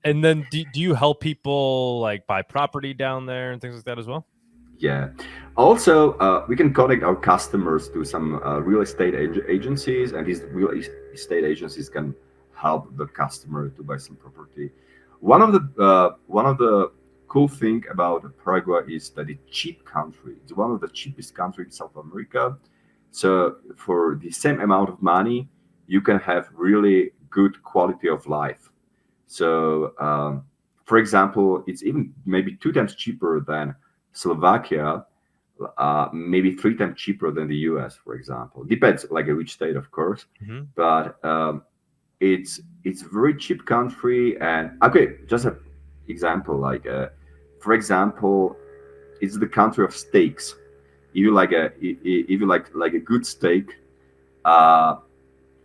And then do you help people like buy property down there and things like that as well? Yeah. Also, we can connect our customers to some real estate agencies, and these real estate agencies can help the customer to buy some property. One of the cool thing about Paraguay is that it's cheap country. It's one of the cheapest country in South America. So for the same amount of money, you can have really good quality of life. So, for example, it's even maybe two times cheaper than Slovakia, maybe three times cheaper than the US, for example. Depends, like which state, of course, Mm-hmm. but it's very cheap country. And okay, just an example, like for example, it's the country of steaks. If you like a good steak, uh,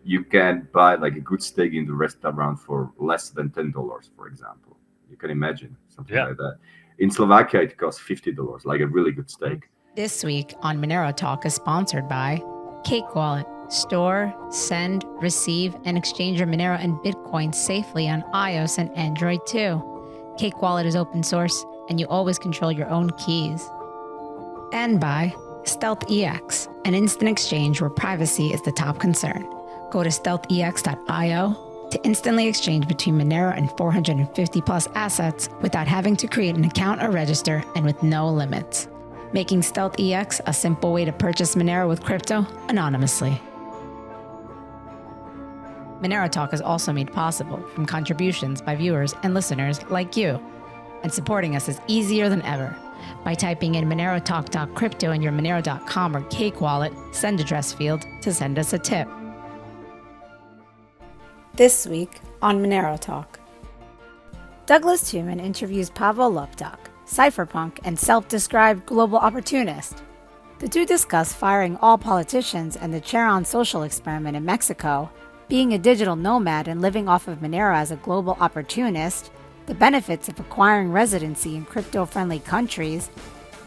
you can buy like a good steak in the restaurant for less than $10, for example. You can imagine something Yeah. like that. In Slovakia, it costs $50, like a really good Mm-hmm. steak. This week on Monero Talk is sponsored by Cake Wallet. Store, send, receive, and exchange your Monero and Bitcoin safely on iOS and Android too. Cake Wallet is open source, and you always control your own keys. And by Stealth EX, an instant exchange where privacy is the top concern. Go to stealthex.io to instantly exchange between Monero and 450 plus assets without having to create an account or register, and with no limits, making Stealth EX a simple way to purchase Monero with crypto anonymously. Monero Talk is also made possible from contributions by viewers and listeners like you. And supporting us is easier than ever. By typing in monerotalk.crypto in your monero.com or Cake Wallet send address field to send us a tip. This week on Monero Talk, Douglas Tuman interviews Pavol Luptak, cypherpunk and self-described global opportunist. The two discuss firing all politicians and the Cherán social experiment in Mexico, being a digital nomad and living off of Monero as a global opportunist, the benefits of acquiring residency in crypto-friendly countries,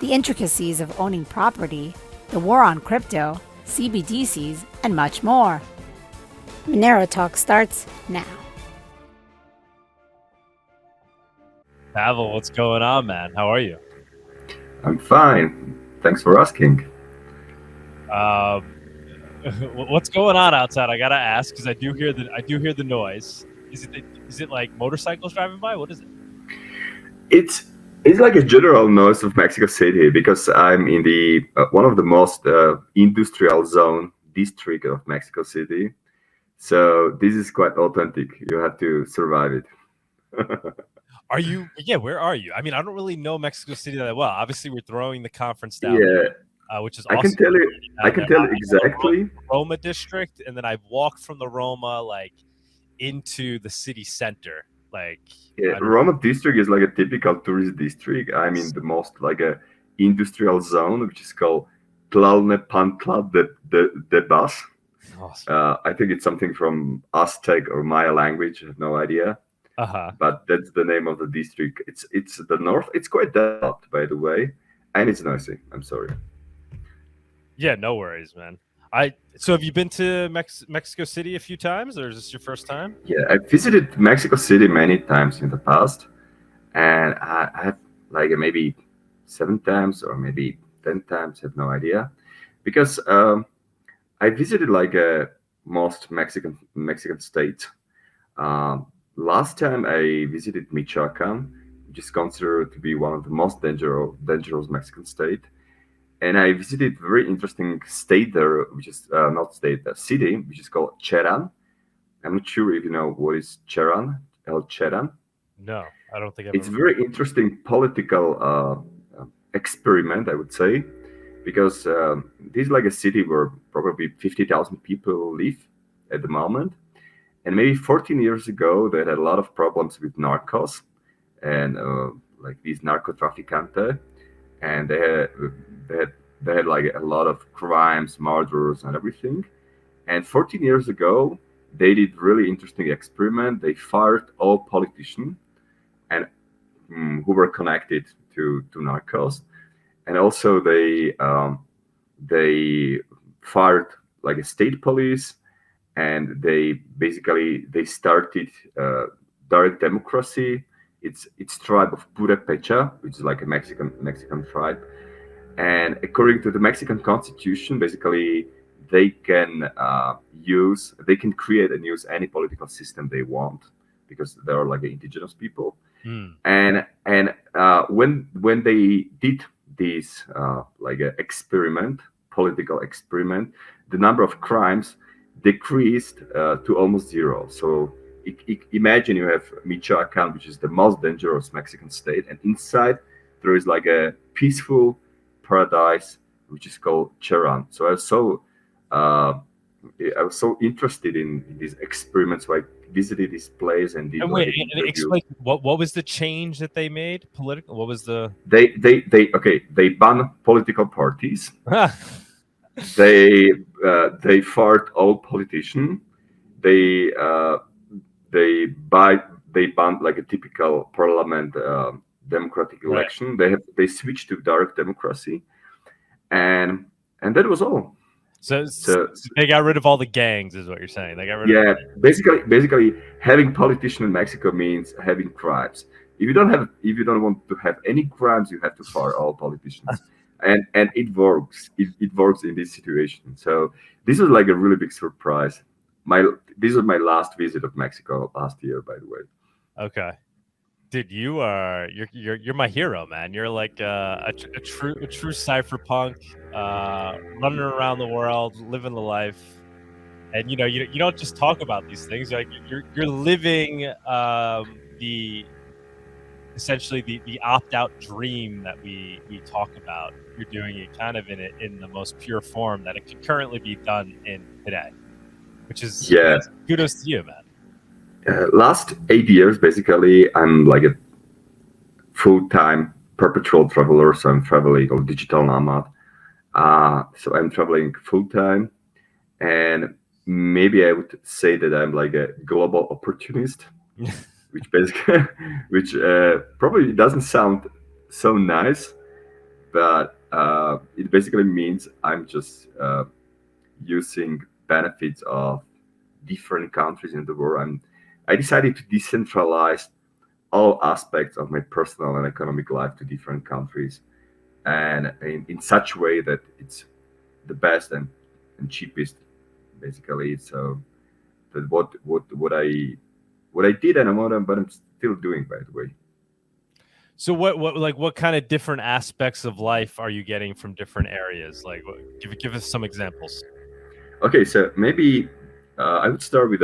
the intricacies of owning property, the war on crypto, CBDCs, and much more. Monero Talk starts now. Pavol, what's going on, man? How are you? I'm fine. Thanks for asking. What's going on outside? I gotta ask because I do hear the noise. Is it like motorcycles driving by? What is it? It's like a general noise of Mexico City because I'm in the one of the most industrial zone district of Mexico City. So this is quite authentic. You have to survive it. Are you? Yeah, where are you? I mean, I don't really know Mexico City that well. Obviously, we're throwing the conference down Yeah, there, which is I can awesome. tell you. I Down can there. tell you I know the exactly. Roma district, and then I've walked from the Roma like into the city center. Like, Yeah, I don't know. Roma district is like a typical tourist district. I mean, the most like a industrial zone, which is called Tlalnepantla de Bas. Awesome. I think it's something from Aztec or Maya language. I have no idea, Uh-huh. but that's the name of the district. It's the north. It's quite developed, by the way, and it's noisy. I'm sorry. Yeah, no worries, man. So have you been to Mexico City a few times, or is this your first time? Yeah, I visited Mexico City many times in the past, and I have like maybe 7 times or maybe 10 times. Have no idea, because I visited like most Mexican states. Last time I visited Michoacan, which is considered to be one of the most dangerous Mexican state, and I visited very interesting state there, which is not state, a city, which is called Cherán. I'm not sure if you know what is Cherán. El Cherán. No, I don't think I've It's ever heard. very interesting political experiment, I would say, because this is like a city where probably 50,000 people live at the moment. And maybe 14 years ago, they had a lot of problems with narcos and like these narcotraficante, and they had they had like a lot of crimes, murders, and everything. And 14 years ago, they did really interesting experiment. They fired all politicians and who were connected to narcos, and also they fired like a state police, and they basically they started direct democracy. It's tribe of Purepecha, which is like a Mexican tribe. And according to the Mexican constitution, basically they can they can create and use any political system they want because they are like indigenous people. When they did this like a political experiment, the number of crimes decreased to almost zero. So imagine you have Michoacan, which is the most dangerous Mexican state, and inside there is like a peaceful paradise which is called Cherán. So I was so interested in these experiments. So I visited this place and did like an interview. Explain what was the change that they made political? What was the they ban political parties. They fired all politicians. They banned like a typical parliament democratic election. Right. They switched to direct democracy, and that was all. So they got rid of all the gangs, is what you're saying. They got rid yeah, of basically having politicians in Mexico means having crimes. If you don't want to have any crimes, you have to fire all politicians. and it works. It works in this situation. So this was like a really big surprise. This was my last visit of Mexico last year, by the way. Okay. Dude, you're my hero, man. You're like a true cypherpunk, running around the world, living the life, and you don't just talk about these things. You're living essentially the opt out dream that we talk about. You're doing it kind of in the most pure form that it can currently be done in today, which is kudos to you, man. Last 8 years, basically, I'm like a full-time perpetual traveler. So I'm traveling, or digital nomad. So I'm traveling full-time, and maybe I would say that I'm like a global opportunist, which probably doesn't sound so nice, but it basically means I'm just using benefits of different countries in the world. I decided to decentralize all aspects of my personal and economic life to different countries, and in such a way that it's the best and cheapest, basically. So that what I did, and what I'm still doing, by the way. So what kind of different aspects of life are you getting from different areas? Like, give us some examples. Okay, so maybe I would start with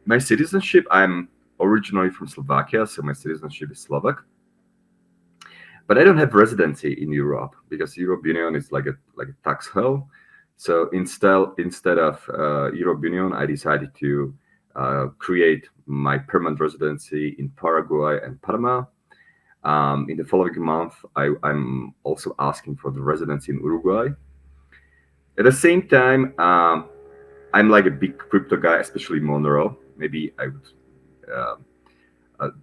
my citizenship. I'm originally from Slovakia, so my citizenship is Slovak. But I don't have residency in Europe because European Union is like a tax hell. So instead of European Union, I decided to create my permanent residency in Paraguay and Panama. In the following month, I'm also asking for the residency in Uruguay. At the same time, I'm like a big crypto guy, especially Monero. Maybe I would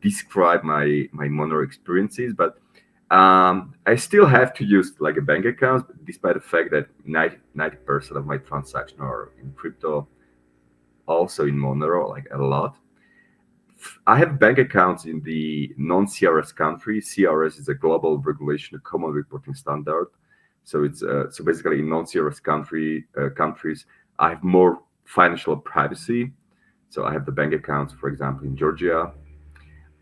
describe my Monero experiences, but I still have to use like a bank account, despite the fact that 90% of my transactions are in crypto, also in Monero, like a lot. I have bank accounts in the non-CRS country. CRS is a global regulation, a common reporting standard. So it's so basically in non-CRS countries, I have more financial privacy. So I have the bank accounts, for example, in Georgia.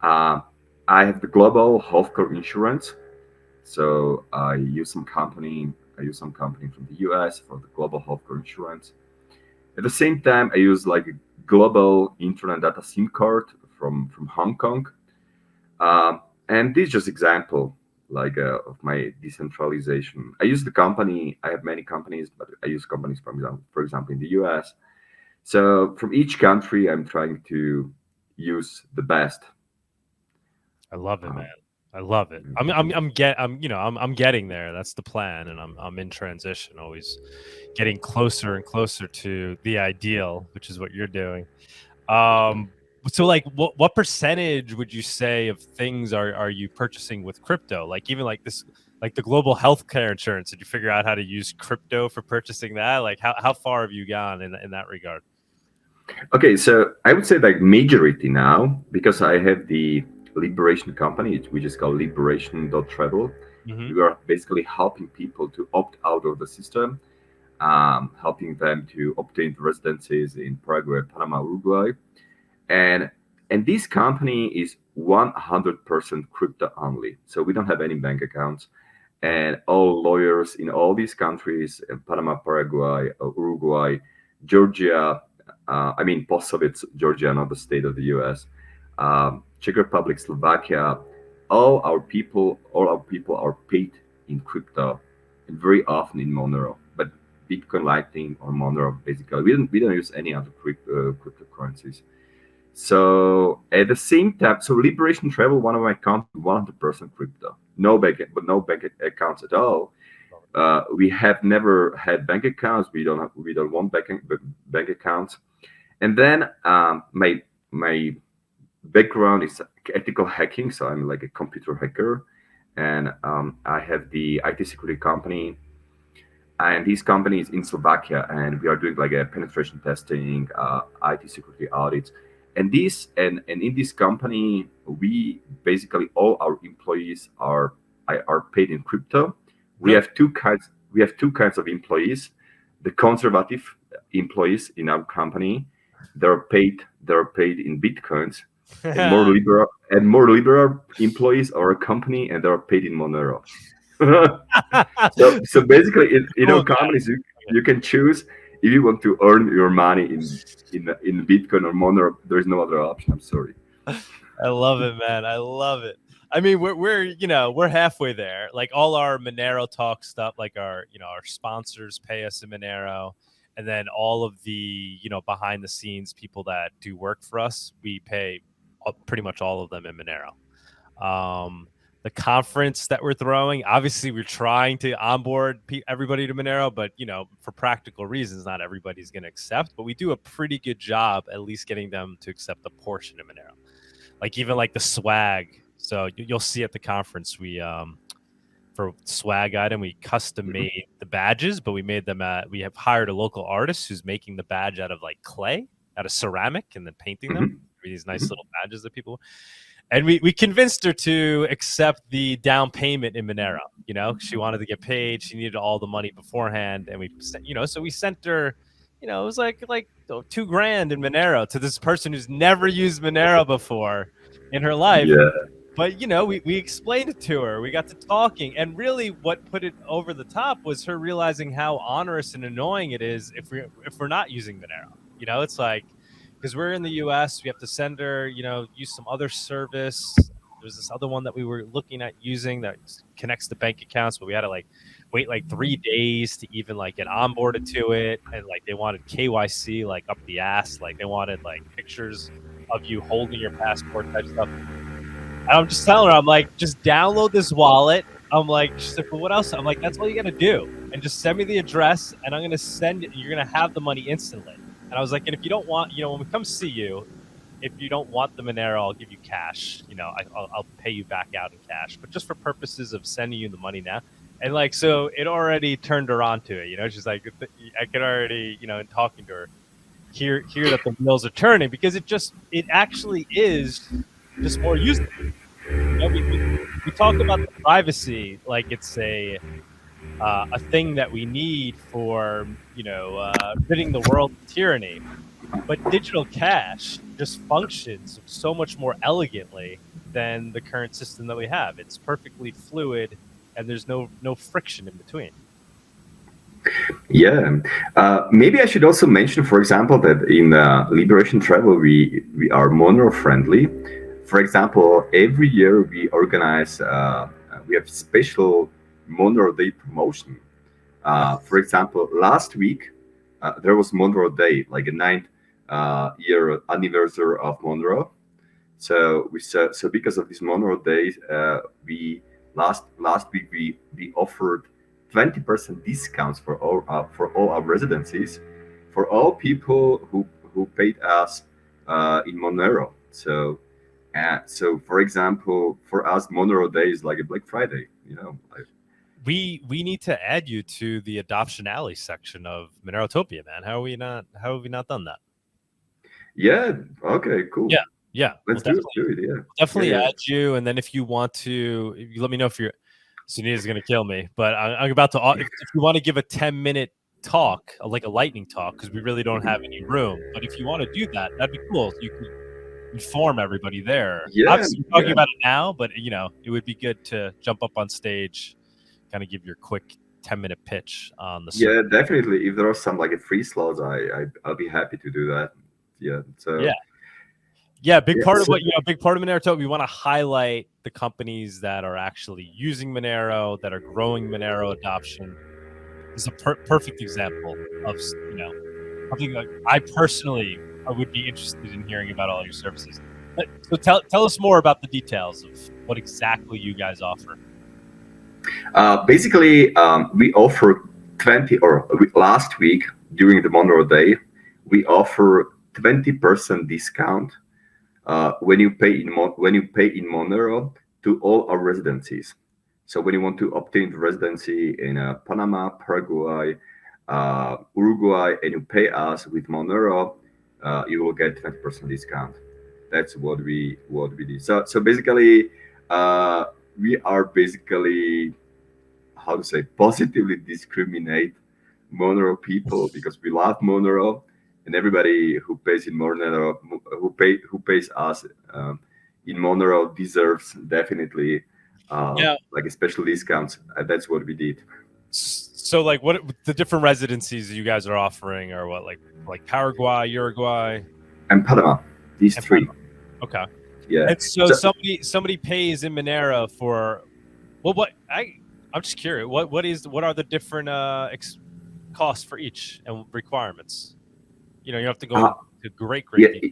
I have the global healthcare insurance. So I use some company from the US for the global healthcare insurance. At the same time, I use like a global internet data SIM card from Hong Kong. And this is just example of my decentralization. I use the company. I have many companies, but I use companies for example, in the US. So from each country, I'm trying to use the best. I love it, man. I love it. I'm getting there. That's the plan, and I'm in transition, always getting closer and closer to the ideal, which is what you're doing. So like what percentage would you say of things are you purchasing with crypto? Like even like this, like the global healthcare insurance, did you figure out how to use crypto for purchasing that? Like how far have you gone in that regard? Okay, so I would say like majority now, because I have the Liberation company, which is called Liberation.travel. Mm-hmm. We are basically helping people to opt out of the system, helping them to obtain residencies in Paraguay, Panama, Uruguay, and this company is 100% crypto only. So we don't have any bank accounts, and all lawyers in all these countries, Panama, Paraguay, Uruguay, Georgia, I mean post-Soviet Georgia, not the state of the U.S., Czech Republic, Slovakia, all our people are paid in crypto, and very often in Monero. But Bitcoin, Lightning, or Monero, basically, we don't use any other cryptocurrencies. So at the same time, so Liberation Travel, one of my accounts, 100% crypto, no bank accounts at all. We have never had bank accounts. We don't want bank accounts. And then my background is ethical hacking, so I'm like a computer hacker, and I have the IT security company, and this company is in Slovakia, and we are doing like a penetration testing, IT security audits, and in this company, we basically all our employees are paid in crypto. We Really? have two kinds. We have two kinds of employees. The conservative employees in our company, they're paid in bitcoins, and more liberal employees are a company, and they're paid in Monero. So basically, in Cool our guy. companies, you can choose if you want to earn your money in Bitcoin or Monero. There is no other option. I'm sorry. I love it, man. I love it. I mean, we're halfway there. Like all our Monero Talk stuff, like our sponsors pay us in Monero, and then all of the behind the scenes people that do work for us, we pay pretty much all of them in Monero. The conference that we're throwing, obviously, we're trying to onboard everybody to Monero, but for practical reasons, not everybody's going to accept. But we do a pretty good job at least getting them to accept a portion of Monero, like even like the swag. So you'll see at the conference, we for swag item, we custom made the badges, but we made them we have hired a local artist who's making the badge out of like clay, out of ceramic, and then painting them. These nice little badges that people. And we convinced her to accept the down payment in Monero. She wanted to get paid. She needed all the money beforehand, and so we sent her. It was like $2,000 in Monero to this person who's never used Monero before in her life. Yeah, But we explained it to her. We got to talking, and really, what put it over the top was her realizing how onerous and annoying it is if we're not using Monero. It's like, because we're in the U.S., we have to send her, use some other service. There's this other one that we were looking at using that connects to bank accounts, but we had to like wait like 3 days to even like get onboarded to it, and like they wanted KYC like up the ass, like they wanted like pictures of you holding your passport type stuff. And I'm just telling her, I'm like, just download this wallet. I'm like, she's like, well, what else? I'm like, that's all you got to do. And just send me the address, and I'm going to send it. You're going to have the money instantly. And I was like, and if you don't want, when we come see you, if you don't want the Monero, I'll give you cash. I'll pay you back out in cash. But just for purposes of sending you the money now. And like, so it already turned her on to it. She's like, I could already, in talking to her, hear that the wheels are turning, because it actually is just more useful. We talk about the privacy like it's a thing that we need for ridding the world of tyranny, but digital cash just functions so much more elegantly than the current system that we have. It's perfectly fluid, and there's no friction in between. yeah. Maybe I should also mention, for example, that in Liberation Travel, we are Monero friendly. For example, every year we have special Monero Day promotion. For example, last week there was Monero Day, like a 9th year anniversary of Monero. So because of this Monero Day, we last week we offered 20% discounts for all our residencies, for all people who paid us in Monero. So for example, for us, Monero Day is like a Black Friday. We need to add you to the Adoption Alley section of Monerotopia, man. How have we not done that? Yeah. Okay. Cool. Yeah. Let's do it. Yeah. Definitely Yeah. add you, and then if you want to, you let me know if you're. Sunita's gonna kill me, but I'm about to. If you want to give a 10-minute talk, like a lightning talk, because we really don't have any room. But if you want to do that, that'd be cool. You could inform everybody there. Yeah. Obviously, we're talking Yeah. about it now, but it would be good to jump up on stage, kind of give your quick 10-minute pitch on the Yeah, service. definitely. If there are some like free slots, I'll be happy to do that. Yeah. So Yeah, big yeah, part of so- what big part of Monero Talk, we want to highlight the companies that are actually using Monero, that are growing Monero adoption. This is a perfect example of something like I would be interested in hearing about all your services. So tell us more about the details of what exactly you guys offer. basically, we offer 20, or last week during the Monero Day, we offer 20% discount when you pay in Monero to all our residencies. So when you want to obtain the residency in Panama, Paraguay, Uruguay, and you pay us with Monero, you will get 20% discount. That's what we do. So basically, we are basically, how to say, positively discriminate Monero people because we love Monero, and everybody who pays in Monero, who pays us in Monero deserves definitely like a special discounts. That's what we did. So like what the different residencies you guys are offering are what, like Paraguay, Uruguay, And Panama, these and three. Panama. Okay. Yeah. And so somebody pays in Monero for I'm just curious. What are the different costs for each and requirements? You have to go into great detail.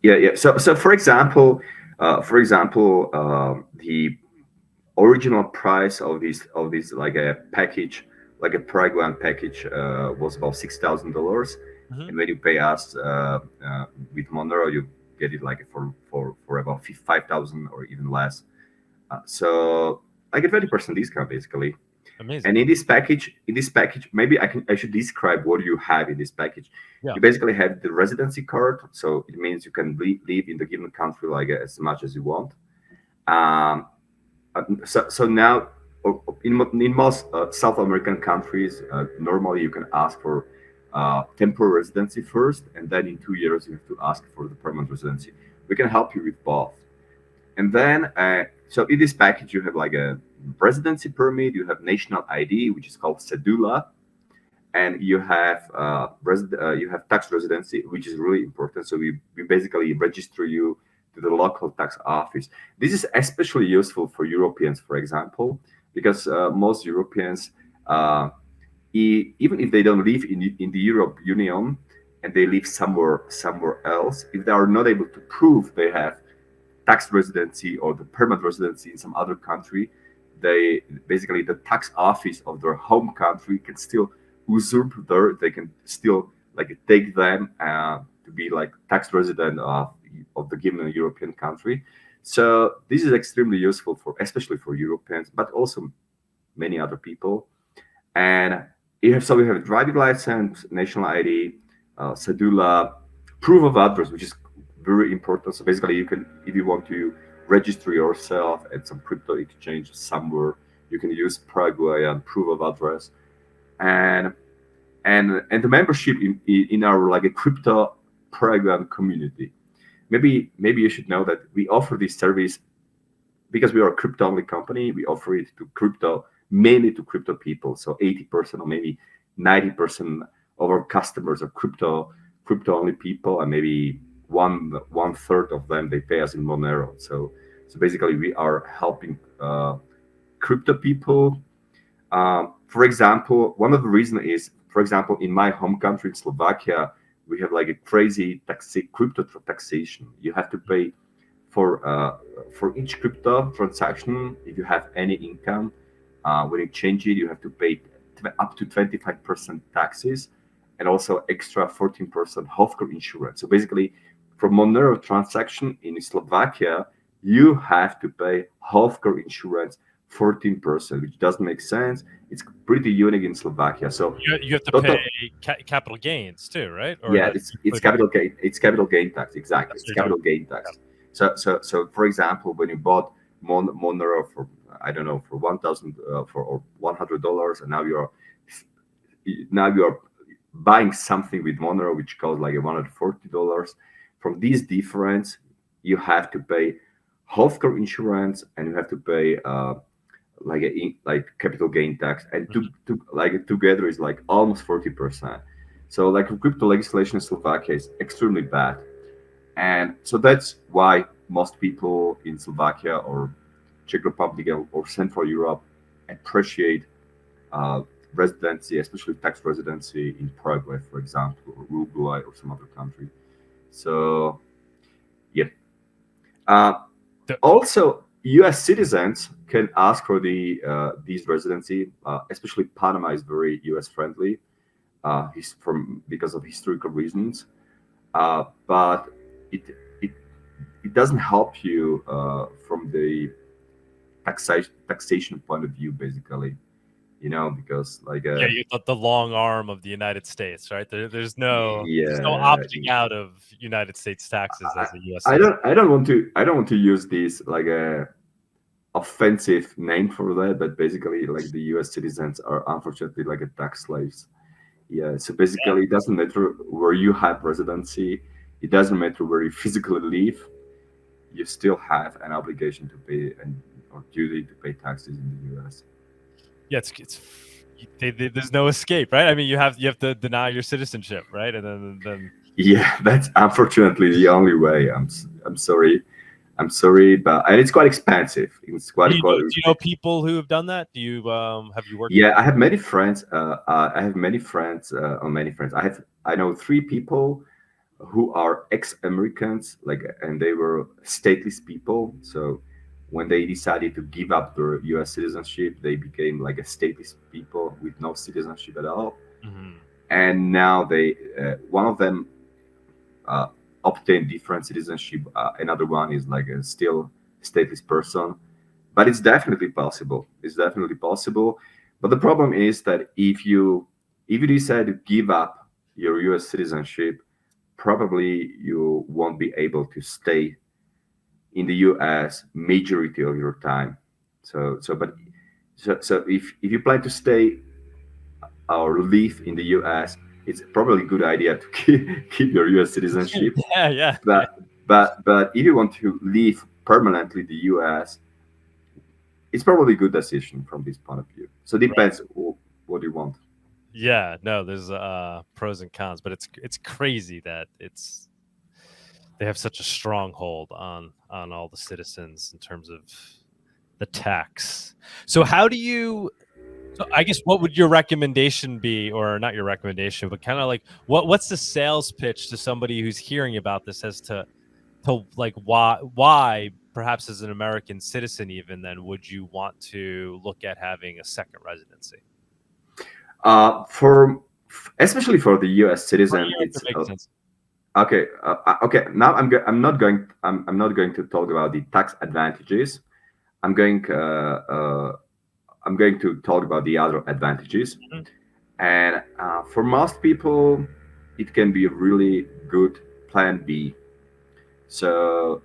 Yeah. So for example, the original price of this like a package, like a Paraguayan package, was about $6,000, and when you pay us with Monero, you get it like for about 5,000 or even less. So like a 20% discount basically. Amazing. And in this package, maybe I should describe what you have in this package. Yeah. You basically have the residency card, so it means you can live in the given country like as much as you want. So now, in most South American countries, normally you can ask for temporary residency first, and then in 2 years you have to ask for the permanent residency. We can help you with both. And then, so in this package, you have like a residency permit, you have national ID, which is called cedula, and you have you have tax residency, which is really important. So we basically register you to the local tax office. This is especially useful for Europeans, for example, because most Europeans, even if they don't live in the Europe Union and they live somewhere else, if they are not able to prove they have tax residency or the permanent residency in some other country, they basically, the tax office of their home country can still usurp they can still like take them to be like tax resident of the given European country. So this is extremely useful especially for Europeans, but also many other people. And we have a driving license, national ID, cedula, proof of address, which is very important. So basically, you can, if you want to register yourself at some crypto exchange somewhere, you can use Paraguayan proof of address, and the membership in our like a crypto Paraguayan community. Maybe you should know that we offer this service because we are a crypto only company. We offer it to crypto, mainly to crypto people. So 80% or maybe 90% of our customers are crypto only people, and maybe one third of them, they pay us in Monero. So basically we are helping crypto people. For example, one of the reasons is, for example, in my home country in Slovakia, we have like a crazy crypto taxation. You have to pay for each crypto transaction. If you have any income, when you change it, you have to pay up to 25% taxes, and also extra 14% healthcare insurance. So basically, for Monero transaction in Slovakia, you have to pay healthcare insurance 14%, which doesn't make sense. It's pretty unique in Slovakia. So you have to total, pay capital gains too, right? Or yeah, that's it's capital gain. It's capital gain tax. Exactly, That's it's what you're capital talking gain tax. So for example, when you bought Monero for, I don't know, for 1,000 or $100, and now you're buying something with Monero which costs like $140. From this difference, you have to pay healthcare insurance, and you have to pay like capital gain tax, and like together is like almost 40%. So like crypto legislation in Slovakia is extremely bad, and so that's why most people in Slovakia or Czech Republic or Central Europe appreciate uh, residency, especially tax residency in Paraguay, for example, or Uruguay or some other country. So yeah. Also, U.S. citizens can ask for these residency, especially Panama is very U.S. friendly, from because of historical reasons. But it it it doesn't help you from the taxation point of view, basically. Because like Yeah, you thought the long arm of the United States, right? There's no yeah, opting out of United States taxes as a U.S. I citizen. don't want to use this like a offensive name for that, but basically like the US citizens are unfortunately like a tax slaves. Yeah, so basically it doesn't matter where you have residency, it doesn't matter where you physically live, you still have an obligation to pay and or duty to pay taxes in the US. Yeah, there's no escape, right? I mean, you have to deny your citizenship, right? And then Yeah, that's unfortunately the only way. I'm sorry. I'm sorry, but and it's quite expensive. It's quite do you know people who have done that? Do you have you worked? Yeah, I have many friends. I have many friends. Or many friends. I know three people who are ex-Americans, like, and they were stateless people. So when they decided to give up their U.S. citizenship, they became like a stateless people with no citizenship at all. Mhm. And now one of them uh, obtained different citizenship. Another one is like a still stateless person, but it's definitely possible. It's definitely possible. But the problem is that if you decide to give up your U.S. citizenship, probably you won't be able to stay in the U.S. majority of your time. So if you plan to stay or live in the U.S., it's probably a good idea to keep your U.S. citizenship. Yeah. But if you want to live permanently in the U.S., it's probably a good decision from this point of view. So it depends what you want. Yeah, no, there's pros and cons, but it's crazy that they have such a stronghold on all the citizens in terms of the tax. So how do you? So I guess what would your recommendation be, or not your recommendation, but kind of like what's the sales pitch to somebody who's hearing about this as to like why perhaps as an American citizen even then would you want to look at having a second residency? For especially for the U.S. citizen, Yeah, it's that makes sense. okay. Okay, now I'm not going. I'm not going to talk about the tax advantages. I'm going. I'm going to talk about the other advantages. Mhm. And for most people, it can be a really good plan B. So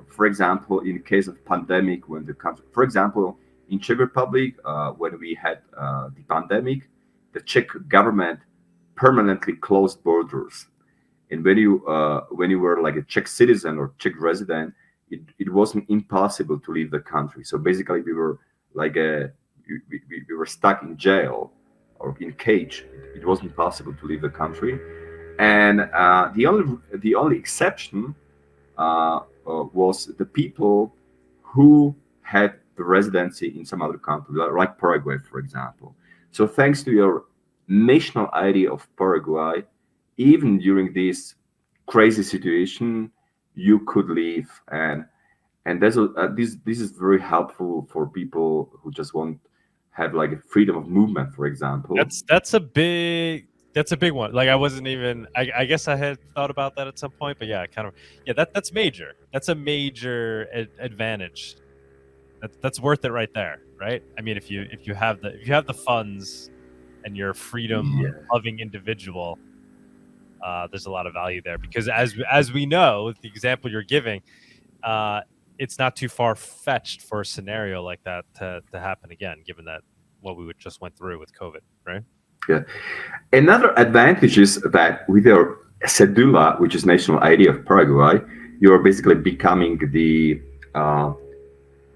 for example, in case of pandemic, when the country, for example, in Czech Republic, when we had the pandemic, the Czech government permanently closed borders. And when you were like a Czech citizen or Czech resident, it wasn't impossible to leave the country. So basically, we were like we were stuck in jail or in cage. It wasn't possible to leave the country. And the only exception was the people who had the residency in some other country, like Paraguay, for example. So thanks to your national ID of Paraguay, even during this crazy situation, you could leave, and this is very helpful for people who just want have like a freedom of movement, for example. That's a big one. Like I wasn't even. I guess I had thought about that at some point, but yeah, kind of. Yeah, that's major. That's a major advantage. That's worth it right there, right? I mean, if you have the funds and you're a freedom-loving individual, there's a lot of value there, because as we know, the example you're giving, it's not too far-fetched for a scenario like that to happen again, given that what we just went through with COVID, right? Yeah. Another advantage is that with your cedula, which is national ID of Paraguay, you are basically becoming the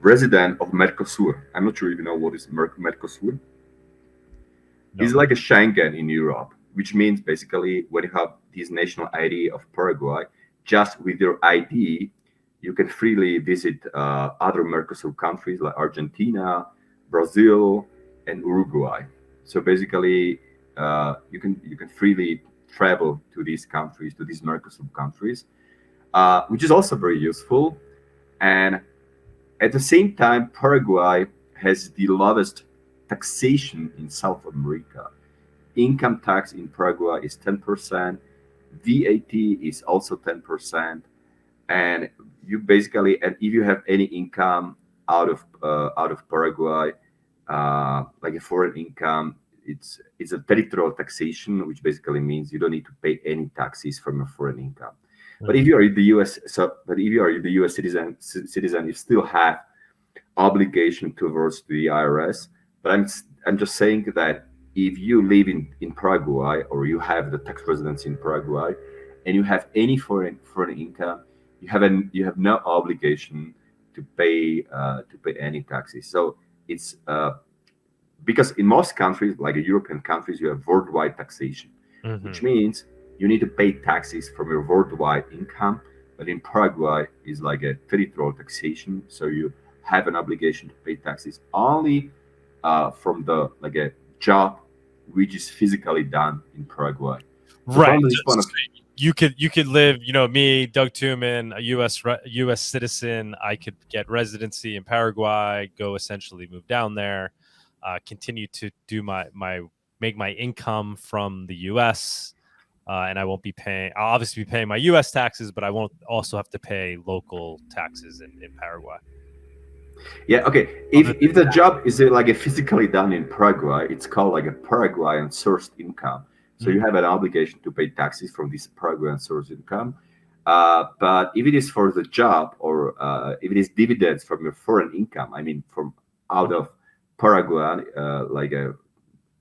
resident of Mercosur. I'm not sure if you know what is Mercosur. No. It's like a Schengen in Europe, which means basically when you have this national ID of Paraguay, just with your ID, you can freely visit other Mercosur countries like Argentina, Brazil, and Uruguay. So basically, you can freely travel to these countries, to these Mercosur countries, which is also very useful. And at the same time, Paraguay has the lowest taxation in South America. Income tax in Paraguay is 10%. VAT is also 10%. And you basically, and if you have any income out of Paraguay, like a foreign income, it's a territorial taxation, which basically means you don't need to pay any taxes from your foreign income. But if you are in the U.S., but if you are the U.S. citizen, you still have obligation towards the IRS. But I'm just saying that if you live in Paraguay, or you have the tax residency in Paraguay, and you have any foreign income, you have no obligation to pay any taxes. So it's because in most countries, like European countries, you have worldwide taxation, which means you need to pay taxes from your worldwide income. But in Paraguay, it's like a territorial taxation, so you have an obligation to pay taxes only from the like a job which is physically done in Paraguay. So right. You could live, me, Doug Tuman, a U.S. citizen. I could get residency in Paraguay, go essentially move down there, continue to do make my income from the U.S. And I won't be paying. I'll obviously be paying my U.S. taxes, but I won't also have to pay local taxes in Paraguay. Yeah. Okay. If the job is like a physically done in Paraguay, it's called like a Paraguayan sourced income. So you have an obligation to pay taxes from this Paraguayan source income. But if it is for the job, or if it is dividends from your foreign income, I mean from out of Paraguay,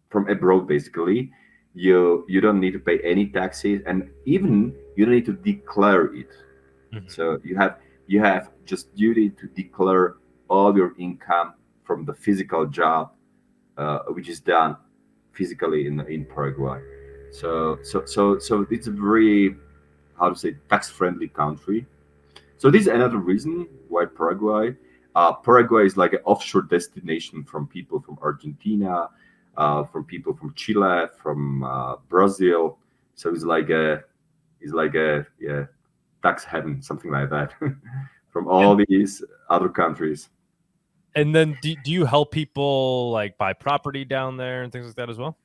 from abroad, basically, you don't need to pay any taxes, and even you don't need to declare it. So you have just duty to declare all your income from the physical job, which is done physically in Paraguay. So it's a very, how to say, tax-friendly country. So this is another reason why Paraguay is like an offshore destination from people from Argentina, from people from Chile, from Brazil. So it's like a tax heaven, something like that, from all these other countries. And then do you help people like buy property down there and things like that as well?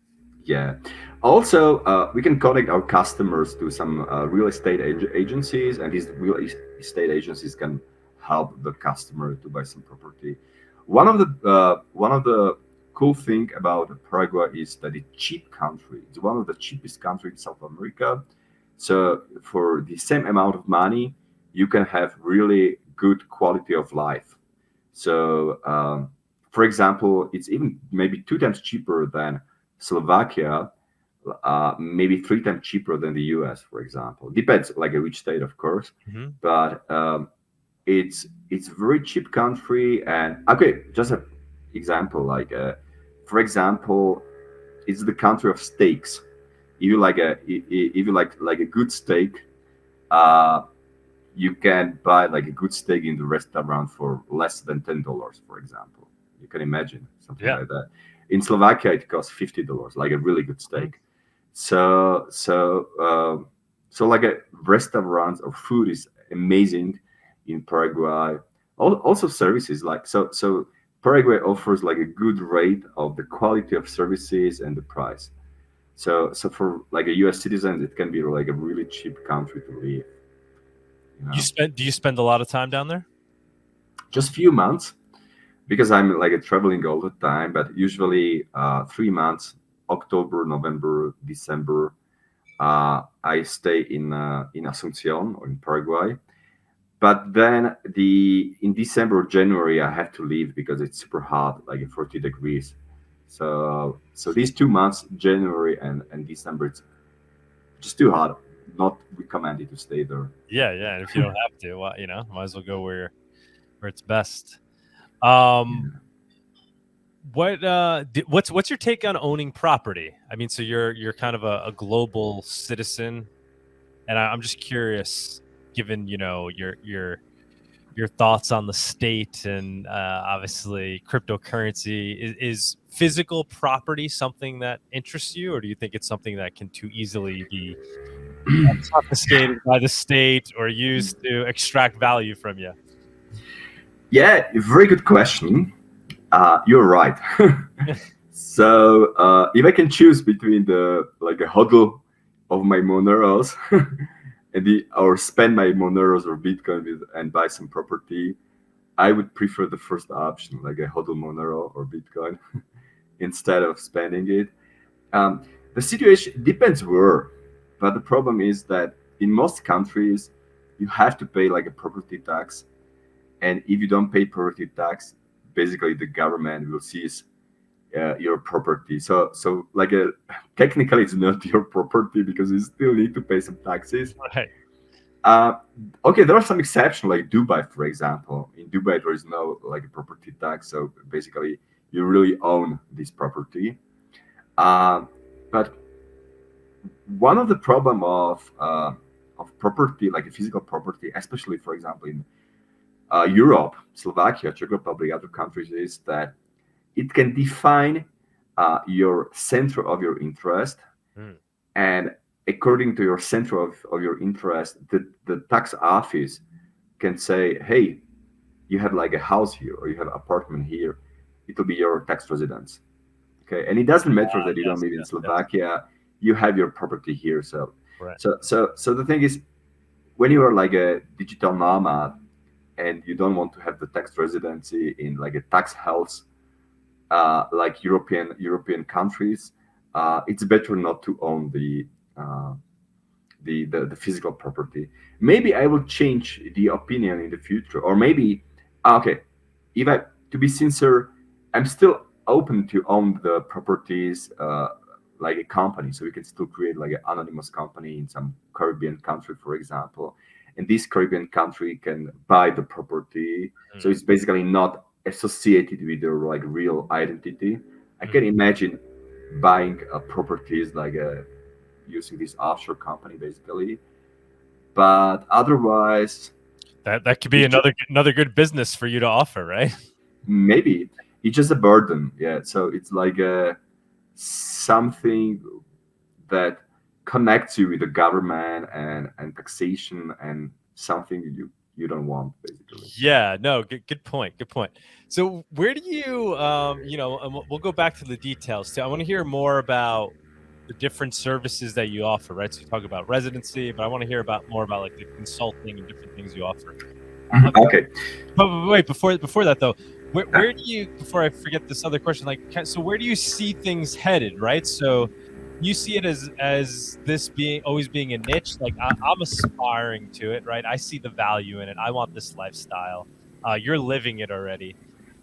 Yeah. Also, we can connect our customers to some real estate agencies, and these real estate agencies can help the customer to buy some property. One of the cool thing about Paraguay is that it's cheap country. It's one of the cheapest countries in South America. So for the same amount of money, you can have really good quality of life. So, for example, it's even maybe 2 times cheaper than Slovakia, maybe 3 times cheaper than the US, for example. Depends, like which state, of course. But it's very cheap country. And okay, just an example, like for example, it's the country of steaks. If you like a good steak, you can buy like a good steak in the restaurant for less than $10, for example. You can imagine something like that. In Slovakia, it costs $50, like a really good steak. So like a restaurants or food is amazing in Paraguay. Also services, like so Paraguay offers like a good rate of the quality of services and the price. So for like a U.S. citizen, it can be like a really cheap country to live. Do you spend a lot of time down there? Just few months. because I'm like traveling all the time, but usually 3 months, October, November, December, I stay in Asunción or in Paraguay. But then in December or January, I have to leave because it's super hot, like 40 degrees. So these 2 months, January and December, it's just too hot. Not recommended to stay there. Yeah, yeah. And if you don't have to, well, might as well go where it's best. What's your take on owning property? I mean, so you're kind of a global citizen, and I'm just curious, given your thoughts on the state and obviously cryptocurrency. Is physical property something that interests you, or do you think it's something that can too easily be confiscated by the state or used to extract value from you? Yeah, very good question. You're right. So if I can choose between a hodl of my Moneros or spend my Moneros or Bitcoin and buy some property, I would prefer the first option, like a hodl Monero or Bitcoin, instead of spending it. The situation depends where, but the problem is that in most countries you have to pay like a property tax, and if you don't pay property tax, basically the government will seize your property. So technically it's not your property because you still need to pay some taxes. Right. Okay, there are some exceptions, like Dubai, for example. In Dubai, there is no like a property tax, so basically you really own this property. But one of the problem of property, like a physical property, especially for example in Europe, Slovakia, Czech Republic, other countries, is that it can define your center of your interest, and according to your center of your interest, the tax office can say, hey, you have like a house here or you have an apartment here, it will be your tax residence. Okay, and it doesn't matter that you don't live in Slovakia, you have your property here. So right. So the thing is, when you are like a digital nomad and you don't want to have the tax residency in like a tax house like European countries, it's better not to own the physical property. Maybe I will change the opinion in the future, or maybe okay. If I to be sincere, I'm still open to own the properties like a company, so we can still create like an anonymous company in some Caribbean country, for example, and this Caribbean country can buy the property, so it's basically not associated with their like real identity. I can imagine buying properties like using this offshore company basically, but otherwise that could be another good business for you to offer, right? Maybe it's just a burden. Yeah, so it's like something that connects you with the government and taxation, and something you don't want basically. Yeah, no, good point. So where do you and we'll go back to the details too. I want to hear more about the different services that you offer, right? So you talk about residency, but I want to hear more about like the consulting and different things you offer. Okay. But wait, before that though, where do you, before I forget this other question, like, so where do you see things headed, right? So you see it as this always being a niche. Like I'm aspiring to it, right? I see the value in it. I want this lifestyle. You're living it already.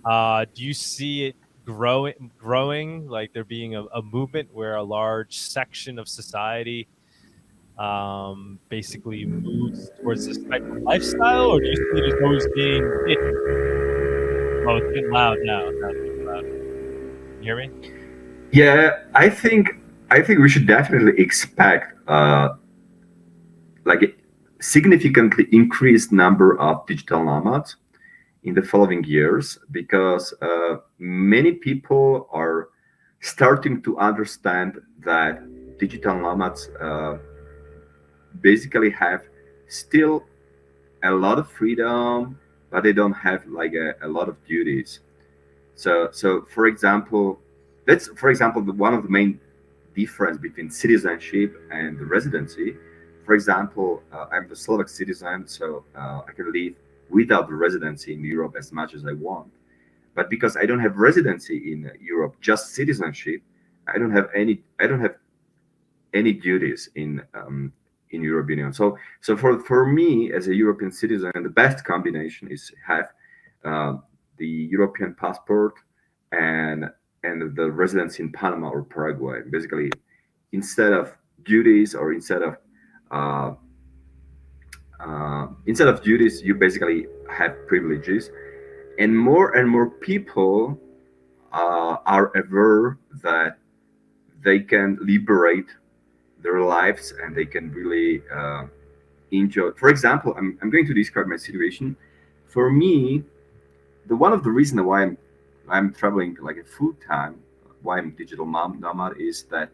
Do you see it growing, like there being a movement where a large section of society basically moves towards this type of lifestyle, or do you see it as always being niche? Oh, it's getting loud now. Can you hear me? Yeah, I think we should definitely expect like a significantly increased number of digital nomads in the following years, because many people are starting to understand that digital nomads basically have still a lot of freedom, but they don't have like a lot of duties. So for example, one of the main difference between citizenship and residency. For example, I'm the Slovak citizen, so I can live without the residency in Europe as much as I want. But because I don't have residency in Europe, just citizenship, I don't have any duties in European Union. So for me as a European citizen, the best combination is have the European passport and the residency in Panama or Paraguay. Basically, instead of duties or uh, instead of duties, you basically have privileges, and more people are aware that they can liberate their lives and they can really enjoy. For example, I'm going to describe my situation. For me, the one of the reasons why I'm traveling like a full time, why I'm digital nomad, is that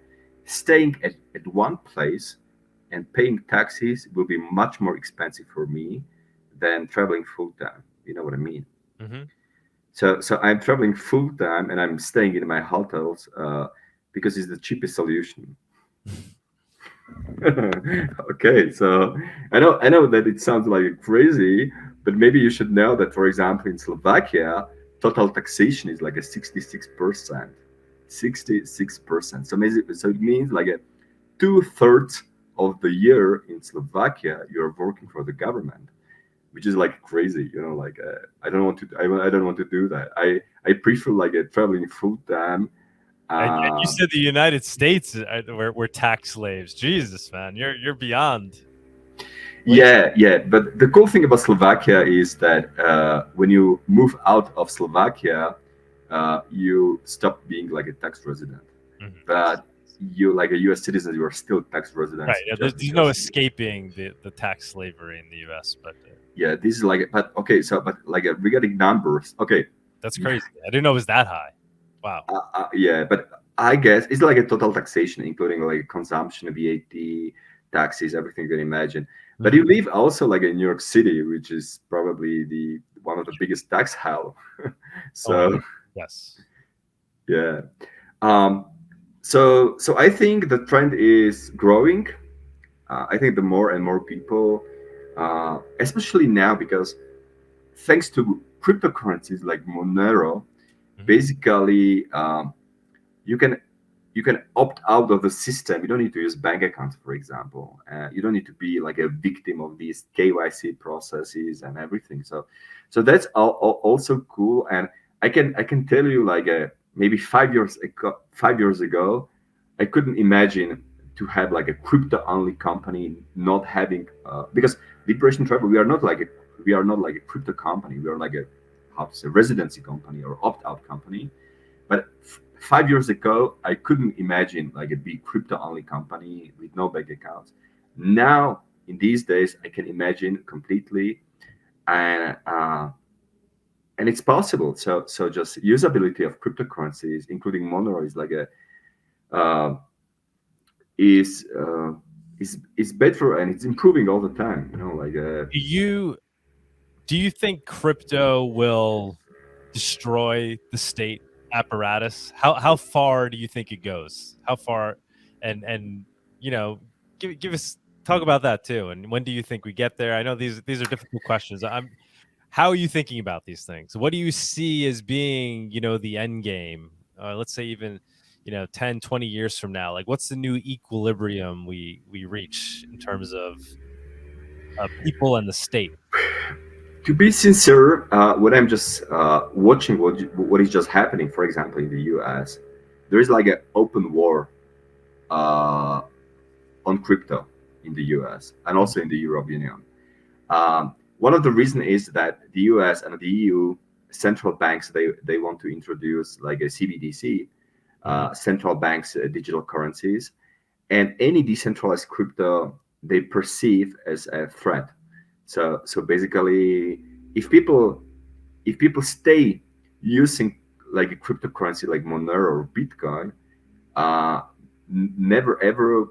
staying at one place and paying taxes will be much more expensive for me than traveling full time. You know what I mean? Mm-hmm. So I'm traveling full time and I'm staying in my hotels because it's the cheapest solution. Okay, so I know that it sounds like crazy, but maybe you should know that, for example, in Slovakia, total taxation is like a 66%. 66%. So it means like a 2/3 of the year in Slovakia you're working for the government, which is like crazy. Like I don't want to. I don't want to do that. I prefer like traveling full time. And you Uh, said the United States were tax slaves. Jesus, man, you're beyond. Yeah. But the cool thing about Slovakia is that when you move out of Slovakia, you stop being like a tax resident. Mhm. But you, like a U.S. citizen, you are still tax resident. Right. Yeah, there's no escaping the tax slavery in the U.S. But Yeah, this is like. But okay, but like regarding numbers, okay. that's crazy. I didn't know it was that high. Wow. Yeah, but I guess it's like a total taxation, including like consumption, VAT, taxes, everything you can imagine. But you live also like in New York City, which is probably the one of the biggest tax hell. Oh, So yes. yeah, um, so I think the trend is growing. I think the more and more people, especially now, because thanks to cryptocurrencies like Monero, Mhm. basically you can you can opt out of the system. You don't need to use bank accounts, for example. You don't need to be like a victim of these KYC processes and everything. So that's also cool. And I can tell you like maybe 5 years ago, I couldn't imagine to have like a crypto only company not having because Liberation Travel, we are not like a crypto company. We are like a, how to say, residency company or opt out company. But 5 years ago, I couldn't imagine like a big crypto only company with no bank accounts. Now, in these days, I can imagine completely, and it's possible. So just usability of cryptocurrencies, including Monero, is like a uh, is better, and it's improving all the time. Like Do you think crypto will destroy the state apparatus? How far do you think it goes? How far? And give us talk about that too. And when do you think we get there? I know these are difficult questions. How are you thinking about these things? What do you see as being the end game? Let's say even 10, 20 years from now. Like, what's the new equilibrium we reach in terms of people and the state? to be sincere, when I'm just watching what is just happening, for example, in the U.S., there is like an open war uh, on crypto in the US and also in the European Union. One of the reasons is that the US and the EU central banks, they want to introduce like a CBDC, central banks digital currencies, and any decentralized crypto they perceive as a threat. So basically, if people if people stay using like a cryptocurrency like Monero or Bitcoin, uh, never ever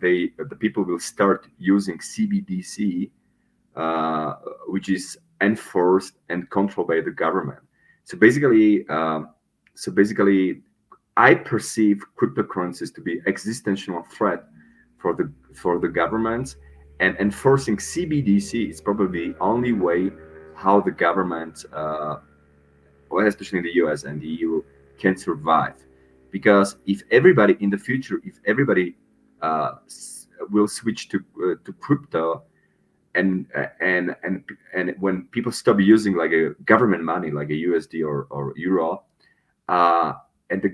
the people will start using CBDC, uh, which is enforced and controlled by the government. So basically, I perceive cryptocurrencies to be existential threat for the governments, and enforcing CBDC is probably the only way how the government or especially in the US and the EU, can survive. Because if everybody in the future, if everybody will switch to crypto, and when people stop using like a government money like a USD or euro, and the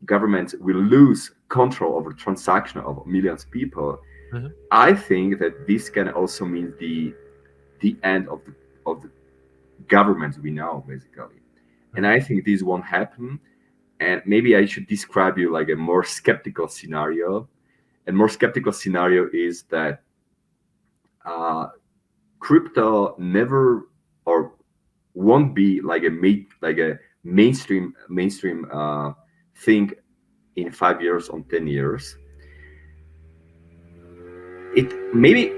governments will lose control over transaction of millions of people. Mhm. I think that this can also mean the end of the governments we know, basically. And I think this won't happen. And maybe I should describe you like a more skeptical scenario. And more skeptical scenario is that crypto never or won't be like a mainstream thing in 5 years or 10 years. It maybe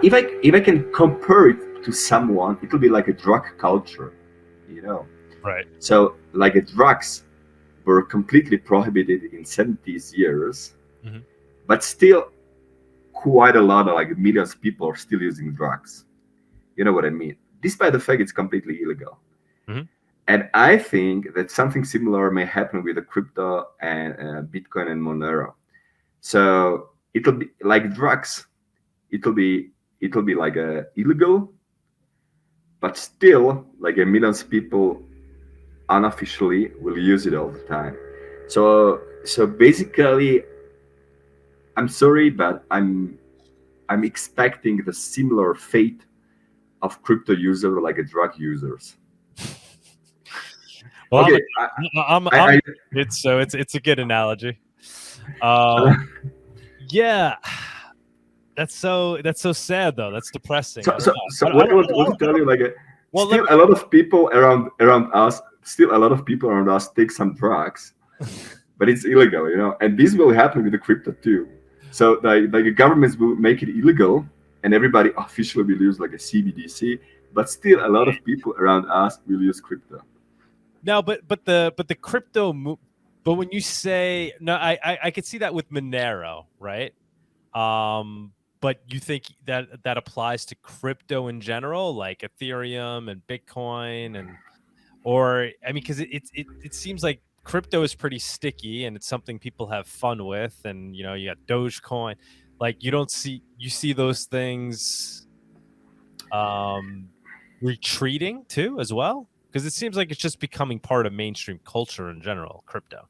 if I can compare it to someone, it'll be like a drug culture, you know. Right. So like drugs were completely prohibited in 70s years, Mhm. but still quite a lot of like millions of people are still using drugs. You know what I mean? Despite the fact it's completely illegal. Mhm. And I think that something similar may happen with the crypto and Bitcoin and Monero. So it'll be like drugs. It'll be like illegal, but still like a millions of people unofficially will use it all the time. So basically, I'm sorry, but I'm expecting the similar fate of crypto users like a drug users. Well, Okay, it's a good analogy. Yeah, that's so sad though. That's depressing. so I don't so, know. so what I want to tell you, like Well, still a lot of people around us, take some drugs, but it's illegal, you know. And this will happen with the crypto too. So the governments will make it illegal, and everybody officially will use like a CBDC. But still, a lot of people around us will use crypto. No, but the crypto. But when you say no, I could see that with Monero, right? But you think that applies to crypto in general, like Ethereum and Bitcoin, or I mean, because it seems like crypto is pretty sticky and it's something people have fun with, and you know, you got Dogecoin. Like you see those things retreating too as well, because it seems like it's just becoming part of mainstream culture in general, crypto.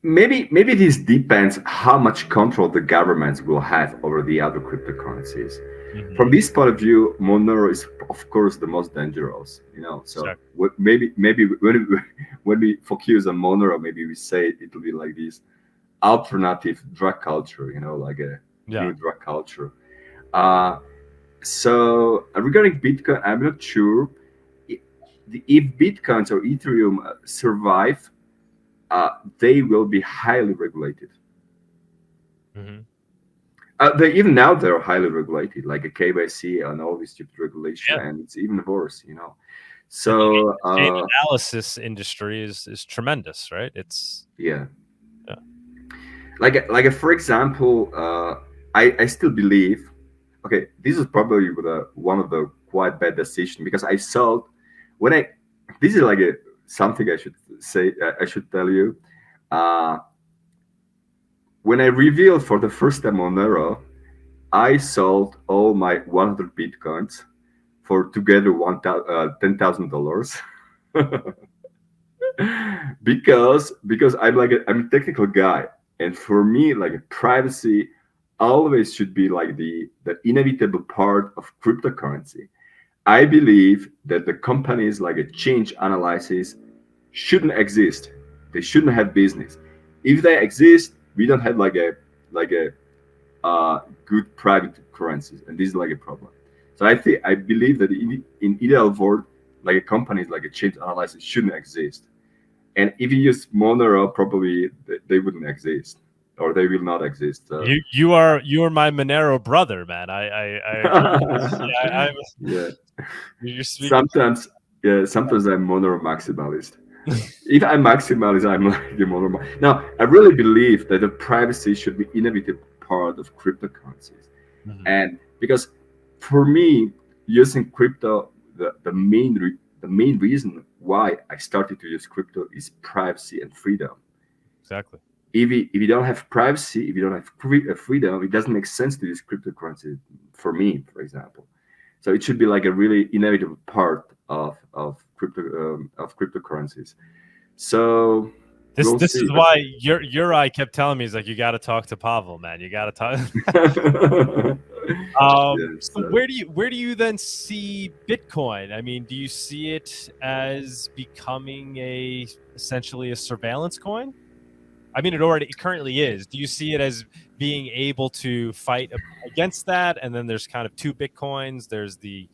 Maybe this depends how much control the governments will have over the other cryptocurrencies. Mhm. From this point of view, Monero is of course the most dangerous, you know. So Sure. maybe when we focus on Monero, maybe we say it will be like this alternative drug culture, you know, like a new drug culture. So regarding Bitcoin, I'm not sure if Bitcoins or Ethereum survive. They will be highly regulated. Mm-hmm. Even now they're highly regulated, like a KYC and all this stupid regulation, and it's even worse, you know. So the analysis industry is tremendous, right? It's like for example, I still believe. Okay, this is probably one of the quite bad decisions because I sold when I. This is like something I should say. I should tell you. When I revealed for the first time Monero, I sold all my 100 bitcoins for together $10,000 because I'm I'm a technical guy, and for me like privacy always should be like the inevitable part of cryptocurrency. I believe that the companies like a change analysis shouldn't exist. They shouldn't have business. If they exist, we don't have like a good private currencies, and this is like a problem. So I believe that in ideal world, like a companies like a change analysis shouldn't exist. And if you use Monero, probably they wouldn't exist, or they will not exist. So. You are my Monero brother, man. Yeah. You're speaking. Sometimes I'm Monero maximalist. If I'm maximalist, I'm like a Monero. Now, I really believe that the privacy should be inevitable part of cryptocurrencies, and because for me, using crypto, the main reason why I started to use crypto is privacy and freedom. Exactly. If you don't have privacy, if you don't have freedom, it doesn't make sense to use cryptocurrency. For me, for example, so it should be like a really inevitable part of cryptocurrencies. So This we'll this see. is why your eye kept telling me, he's like, you got to talk to Pavol, man. You got to talk. Yes, So where do you then see Bitcoin? I mean, do you see it as becoming essentially a surveillance coin? I mean, it currently is. Do you see it as being able to fight against that? And then there's kind of two Bitcoins. There's the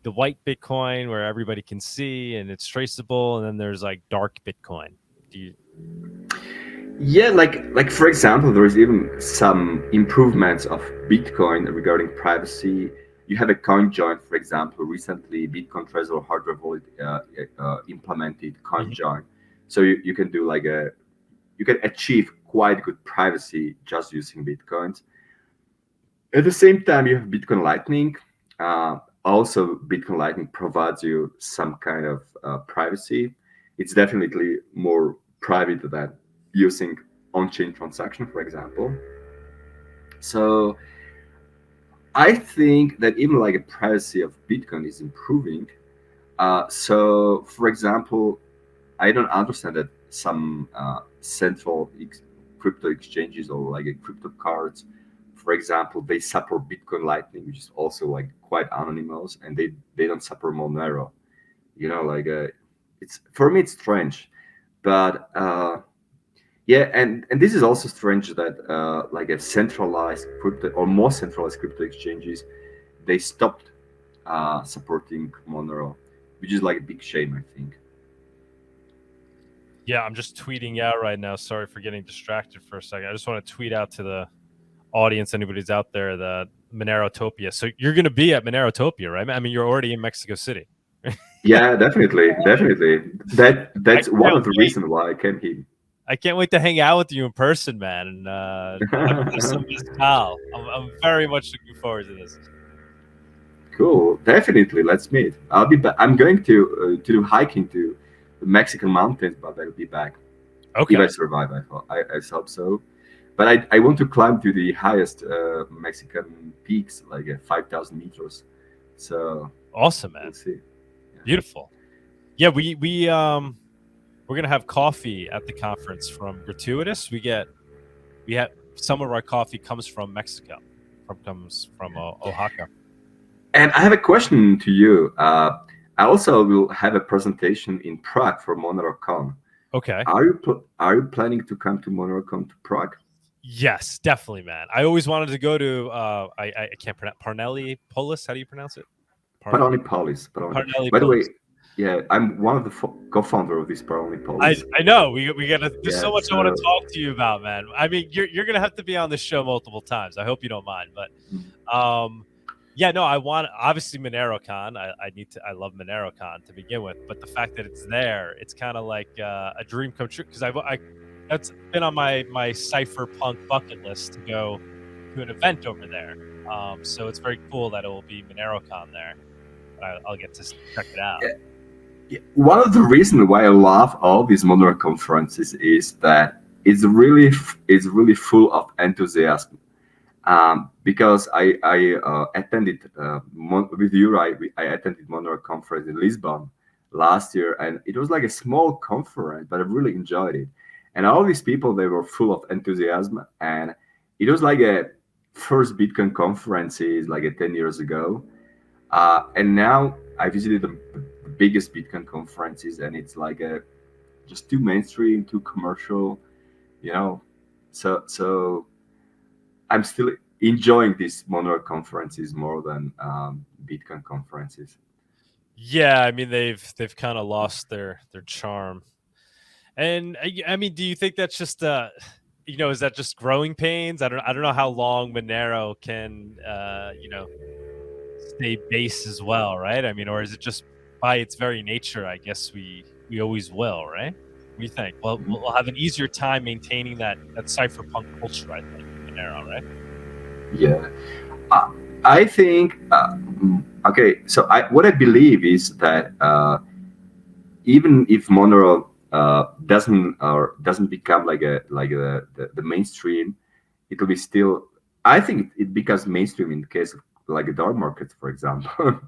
white Bitcoin where everybody can see and it's traceable, and then there's like dark Bitcoin. Do you? Yeah, like for example, there is even some improvements of Bitcoin regarding privacy. You have a coin join, for example. Recently, Bitcoin Trezor hardware wallet implemented coin join, so you can do you can achieve quite good privacy just using Bitcoins. At the same time, you have Bitcoin Lightning. Also, Bitcoin Lightning provides you some kind of privacy. It's definitely more private than using on-chain transaction, for example. So I think that even like a privacy of Bitcoin is improving. So, for example, I don't understand that some central crypto exchanges or like a crypto cards, for example, they support Bitcoin Lightning, which is also like quite anonymous, and they don't support Monero. It's for me it's strange, but yeah, and this is also strange that like a centralized crypto or more centralized crypto exchanges, they stopped supporting Monero, which is like a big shame, I think. Yeah, I'm just tweeting out right now. Sorry for getting distracted for a second. I just want to tweet out to the audience, anybody's out there, the Monerotopia. So you're going to be at Monerotopia, right? I mean, you're already in Mexico City. Yeah, definitely. That's one of the reasons why I came here. I can't wait to hang out with you in person, man, and have some mezcal. I'm very much looking forward to this. Cool, definitely. Let's meet. I'll be back. I'm going to do hiking to the Mexican mountains, but I'll be back. Okay. If I survive, I hope so. But I want to climb to the highest Mexican peaks, like 5,000 meters. So awesome, man. We'll see. Yeah. Beautiful. Yeah, we're gonna have coffee at the conference from Gratuitous. We have some of our coffee comes from Mexico, comes from Oaxaca. And I have a question to you. I also will have a presentation in Prague for Monerotalk. Okay. Are you planning to come to Monerotalk to Prague? Yes, definitely, man. I always wanted to go to I can't pronounce Parnelli Polis. How do you pronounce it? Parnelli Polis. By the way, yeah, I'm one of the co-founder of this Parnelli Polis. I know we gotta. There's so much I want to talk to you about, man. I mean, you're gonna have to be on the show multiple times. I hope you don't mind, but yeah, no, I want obviously MoneroCon. I love MoneroCon to begin with, but the fact that it's there, it's kind of like a dream come true because I that's been on my cypherpunk bucket list to go to an event over there. So it's very cool that it will be MoneroCon there. I'll get to check it out. Yeah. One of the reasons why I love all these Monero conferences is that it's really full of enthusiasm. Because I attended with you, I attended Monero conference in Lisbon last year, and it was like a small conference, but I really enjoyed it. And all these people, they were full of enthusiasm, and it was like a first Bitcoin conferences like 10 years ago. And now I visited the biggest Bitcoin conferences, and it's like just too mainstream, too commercial, So I'm still enjoying these Monero conferences more than Bitcoin conferences. Yeah, I mean they've kind of lost their charm. And I mean, do you think that's just is that just growing pains? I don't know how long Monero can stay base as well, right? I mean, or is it just by its very nature? I guess we always will, right? What do you think? Well, we'll have an easier time maintaining that cypherpunk culture, I think, Monero, right? Yeah, I think okay, so what I believe is that even if Monero doesn't become like the mainstream, it will be still. I think it becomes mainstream in the case of like a dark market, for example.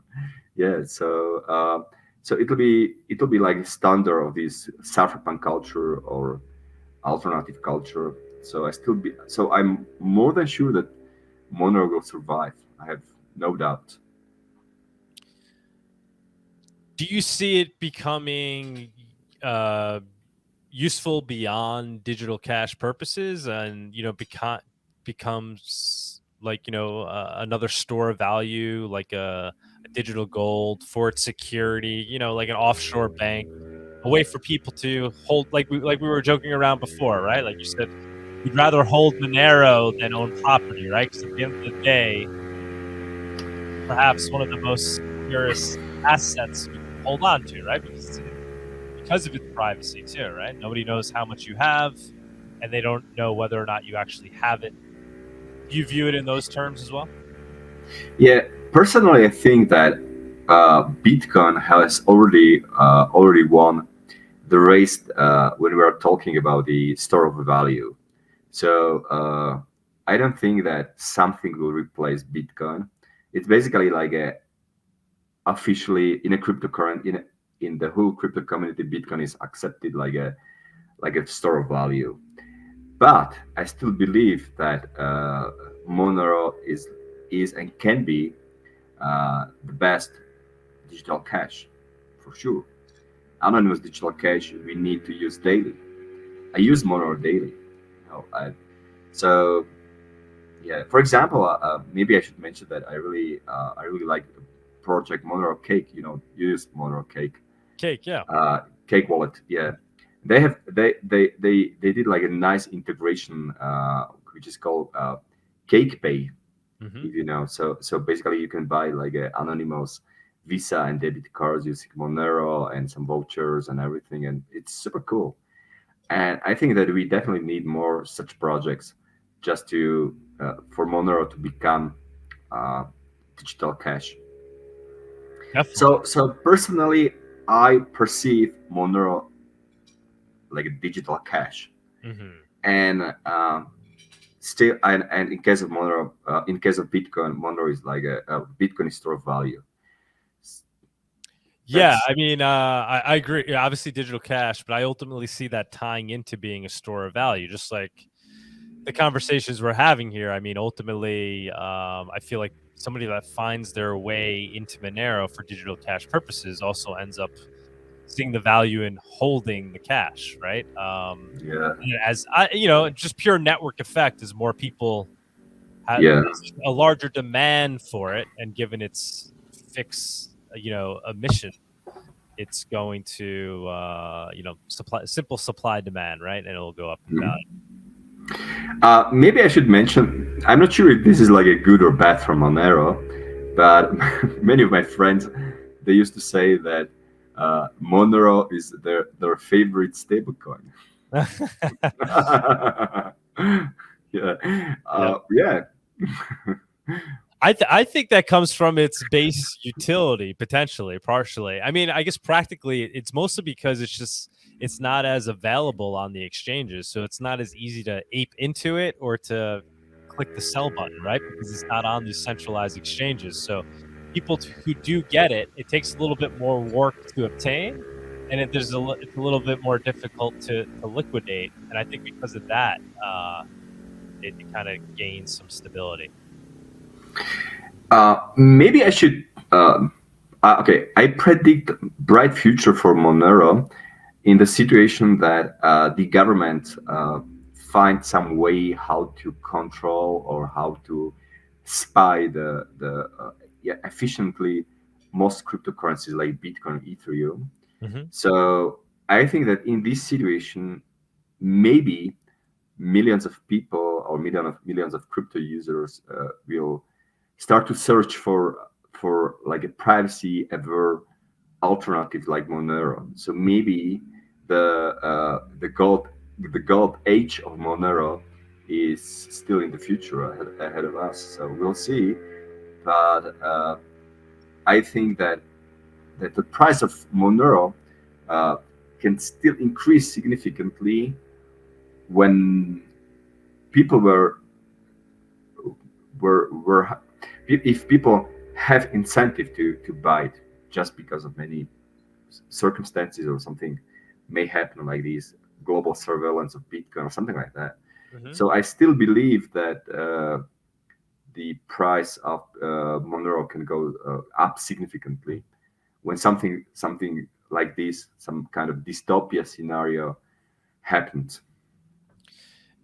Yeah, so it'll be like a standard of this cypherpunk culture or alternative culture. So I'm more than sure that Monero will survive. I have no doubt. Do you see it becoming useful beyond digital cash purposes, and becomes like another store of value, like a digital gold for its security, like an offshore bank, a way for people to hold, like we were joking around before, right? Like you said, you'd rather hold Monero than own property, right? Because at the end of the day, perhaps one of the most securest assets you can hold on to, right? Because of its privacy too, right? Nobody knows how much you have, and they don't know whether or not you actually have it. Do you view it in those terms as well? Yeah, personally, I think that Bitcoin has already won the race when we are talking about the store of value. So I don't think that something will replace Bitcoin. It's basically like a officially in a cryptocurrency in the whole crypto community, Bitcoin is accepted like a store of value. But I still believe that Monero is and can be the best digital cash for sure. Anonymous digital cash we need to use daily. I use Monero daily. So yeah, for example, maybe I should mention that I really like the project Monero Cake. Use Monero Cake. Cake, yeah. Cake wallet, yeah. They did like a nice integration, which is called Cake Pay. Mm-hmm. If you know, so basically you can buy like a anonymous Visa and debit cards using Monero and some vouchers and everything, and it's super cool. And I think that we definitely need more such projects, just to for Monero to become digital cash. Definitely. So personally, I perceive Monero like a digital cash, Mm-hmm. and still, and in case of Monero, in case of Bitcoin, Monero is like a Bitcoin store of value. Yeah, I mean, I agree. Yeah, obviously, digital cash, but I ultimately see that tying into being a store of value, just like the conversations we're having here. I mean, ultimately, I feel like somebody that finds their way into Monero for digital cash purposes also ends up seeing the value in holding the cash, right? Yeah. As just pure network effect, as more people have Yeah. a larger demand for it, and given its fixed, a mission, it's going to, simple supply demand, right? And it'll go up in value. Maybe I should mention, I'm not sure if this is like a good or bad from Monero, but many of my friends, they used to say that Monero is their favorite stablecoin. Yeah. I think that comes from its base utility, potentially, partially. I mean, I guess practically, it's mostly because it's not as available on the exchanges, so it's not as easy to ape into it or to click the sell button, right? Because it's not on these centralized exchanges. So people who do get it, it takes a little bit more work to obtain, and it's a little bit more difficult to liquidate. And I think because of that, it kind of gains some stability. Maybe I should. Okay, I predict bright future for Monero in the situation that the government finds some way how to control or how to spy the efficiently most cryptocurrencies like Bitcoin, Ethereum. Mm-hmm. So I think that in this situation, maybe millions of people or millions of crypto users will start to search for like a privacy aware alternative like Monero. So maybe the gold age of Monero is still in the future ahead of us. So we'll see. But I think that the price of Monero can still increase significantly when people were if people have incentive to buy it, just because of many circumstances or something may happen, like these global surveillance of Bitcoin or something like that. So I still believe that the price of Monero can go up significantly when something like this, some kind of dystopia scenario happens.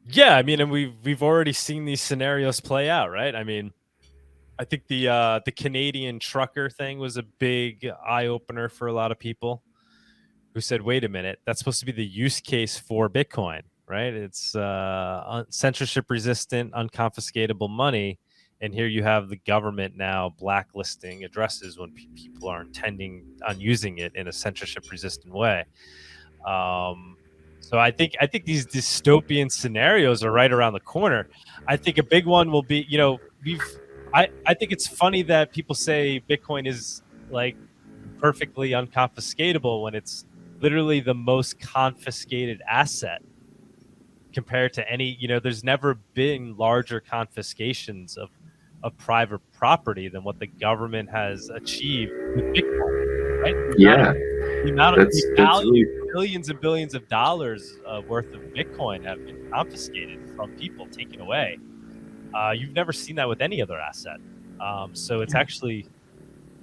Yeah, I mean, and we've already seen these scenarios play out, right? I mean, I think the Canadian trucker thing was a big eye opener for a lot of people who said, "Wait a minute, that's supposed to be the use case for Bitcoin, right? It's censorship resistant, unconfiscatable money." And here you have the government now blacklisting addresses when people are intending on using it in a censorship resistant way. So I think these dystopian scenarios are right around the corner. I think a big one will be, I think it's funny that people say Bitcoin is like perfectly unconfiscatable when it's literally the most confiscated asset compared to any, there's never been larger confiscations of private property than what the government has achieved with Bitcoin, right? Yeah, The value, really billions and billions of dollars worth of Bitcoin have been confiscated from people, taken away. You've never seen that with any other asset. So it's actually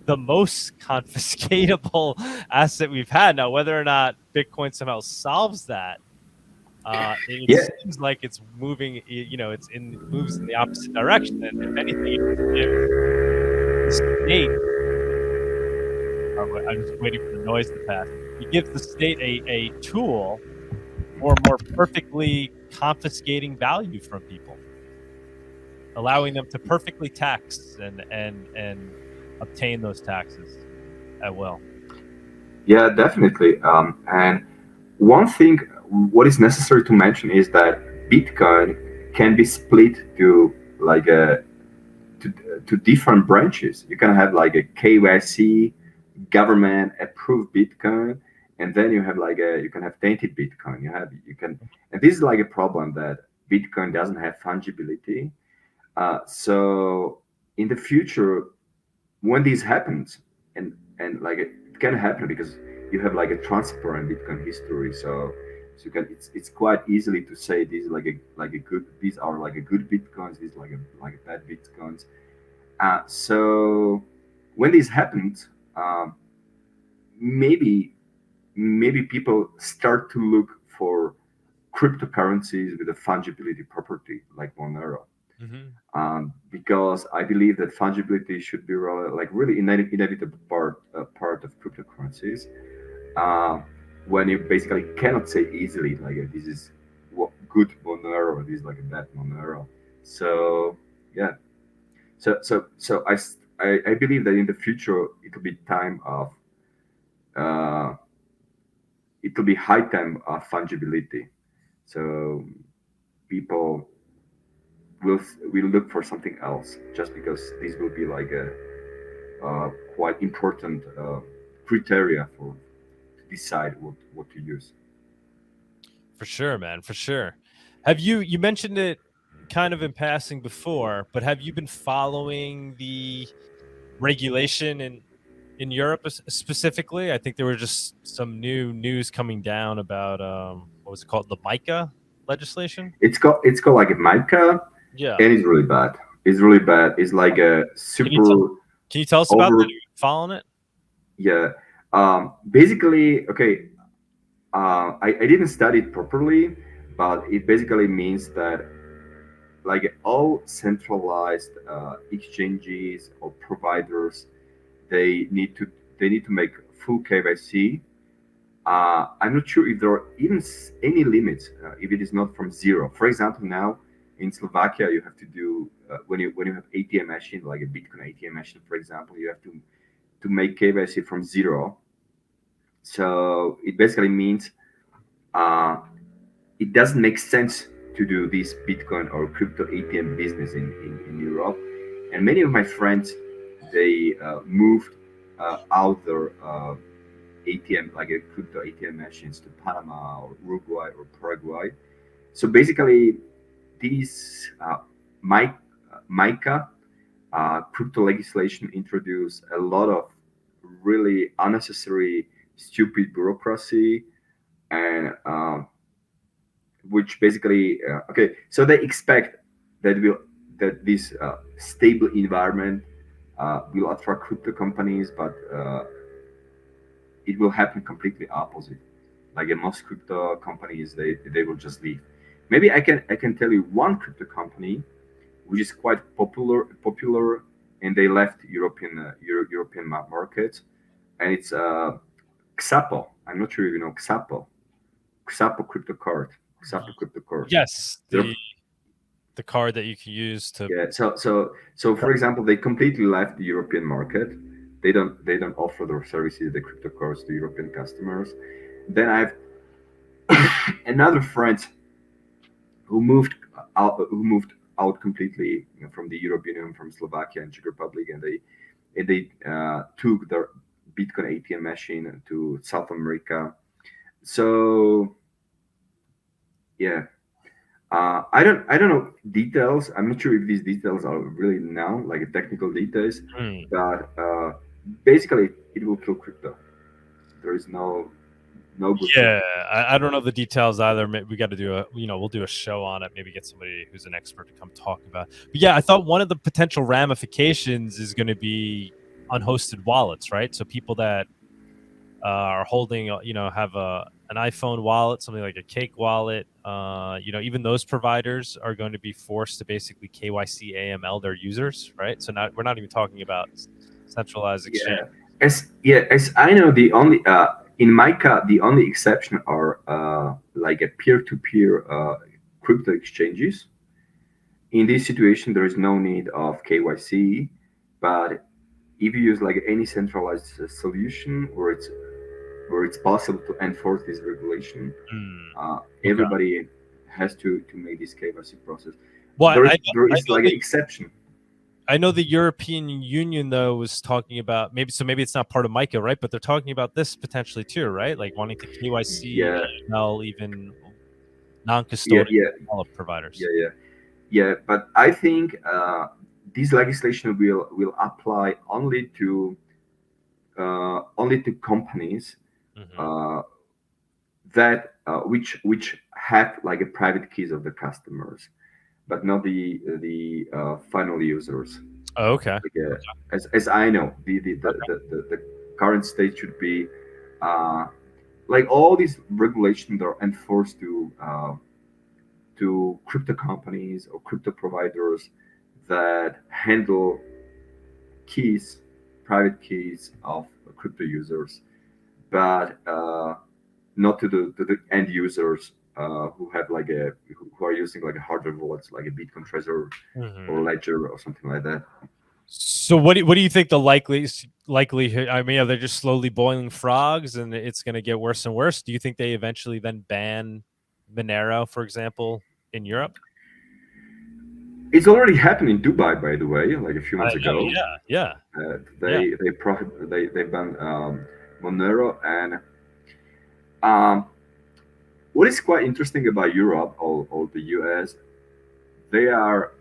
the most confiscatable asset we've had. Now, whether or not Bitcoin somehow solves that, it seems like it's moving. Moves in the opposite direction. And if anything, the state. I'm just waiting for the noise to pass. It gives the state a tool for more perfectly confiscating value from people, allowing them to perfectly tax and obtain those taxes at will. Yeah, definitely. And one thing, what is necessary to mention is that Bitcoin can be split to like to different branches. You can have like a KYC, government approved Bitcoin, and then you have you can have tainted Bitcoin. And this is like a problem that Bitcoin doesn't have fungibility. So in the future, when this happens, and like it can happen because you have like a transparent Bitcoin history, so you can it's quite easily to say these these are like a good Bitcoins, these like a bad Bitcoins. So when this happens, maybe people start to look for cryptocurrencies with a fungibility property like Monero. Because I believe that fungibility should be really inevitable part of cryptocurrencies. When you basically cannot say easily this is good Monero or this is like a bad Monero. So yeah, so I believe that in the future it will be time of it will be high time of fungibility. So people will look for something else just because this will be like a quite important criteria for to decide what to use. For sure, man. For sure. Have you mentioned it kind of in passing before, but have you been following the regulation in Europe specifically? I think there were just some new news coming down about what was it called, the MiCA legislation? It's called like a MiCA, Yeah, and it's really bad. It's really bad. It's like a super. Can you tell us about that? Are you following it? Yeah. Basically, okay. I didn't study it properly, but it basically means that like all centralized exchanges or providers, they need to make full KYC. I'm not sure if there are even any limits if it is not from zero. For example, now in Slovakia, you have to do when you have ATM machine, like a Bitcoin ATM machine, for example, you have to make KYC from zero. So it basically means it doesn't make sense to do this Bitcoin or crypto ATM business in Europe. And many of my friends, they moved other ATM, like a crypto ATM machines to Panama or Uruguay or Paraguay. So basically, these MiCA crypto legislation introduced a lot of really unnecessary, stupid bureaucracy, and which basically okay. So they expect that this stable environment will attract crypto companies, but it will happen completely opposite. Like in most crypto companies, they will just leave. Maybe I can tell you one crypto company which is quite popular, and they left European markets, and it's Xapo. I'm not sure if you know Xapo. Xapo crypto card. Xapo crypto card. Yes, They're- the card that you can use to. Yeah. So for example, they completely left the European market. They don't offer their services, the crypto cards, to European customers. Then I have another friend who moved out completely, from the European Union, from Slovakia and Czech Republic, and they took their Bitcoin ATM machine to South America. So yeah, I don't know details. I'm not sure if these details are really known, like technical details, but basically it will kill crypto. There is no good. Yeah, I don't know the details either. We got to do we'll do a show on it. Maybe get somebody who's an expert to come talk about it. But yeah, I thought one of the potential ramifications is going to be unhosted wallets, right? So people that are holding, have an iPhone wallet, something like a Cake wallet, even those providers are going to be forced to basically KYC AML their users, right? So we're not even talking about centralized exchange. As I know, the only in MiCA, the only exception are like a peer-to-peer crypto exchanges. In this situation, there is no need of KYC, but if you use like any centralized solution where it's possible to enforce this regulation, everybody has to make this KYC process. Well, there is like an exception. I know the European Union, though, was talking about maybe it's not part of MiCA, right? But they're talking about this potentially too, right? Like wanting to KYC AML even non-custodial wallet providers. Yeah. But I think this legislation will apply only to companies that which have like a private keys of the customers, but not the final users. Oh, okay. Like, as I know, the current state should be like all these regulations are enforced to crypto companies or crypto providers that handle private keys of crypto users, but not to the end users who have who are using like a hardware wallets, like a Bitcoin Trezor or Ledger or something like that. So what do you think the likelihood? I mean, are they just slowly boiling frogs, and it's going to get worse and worse? Do you think they eventually then ban Monero, for example, in Europe? It's already happened in Dubai, by the way, like a few months ago. Yeah. They banned Monero, and what is quite interesting about Europe or the US, they are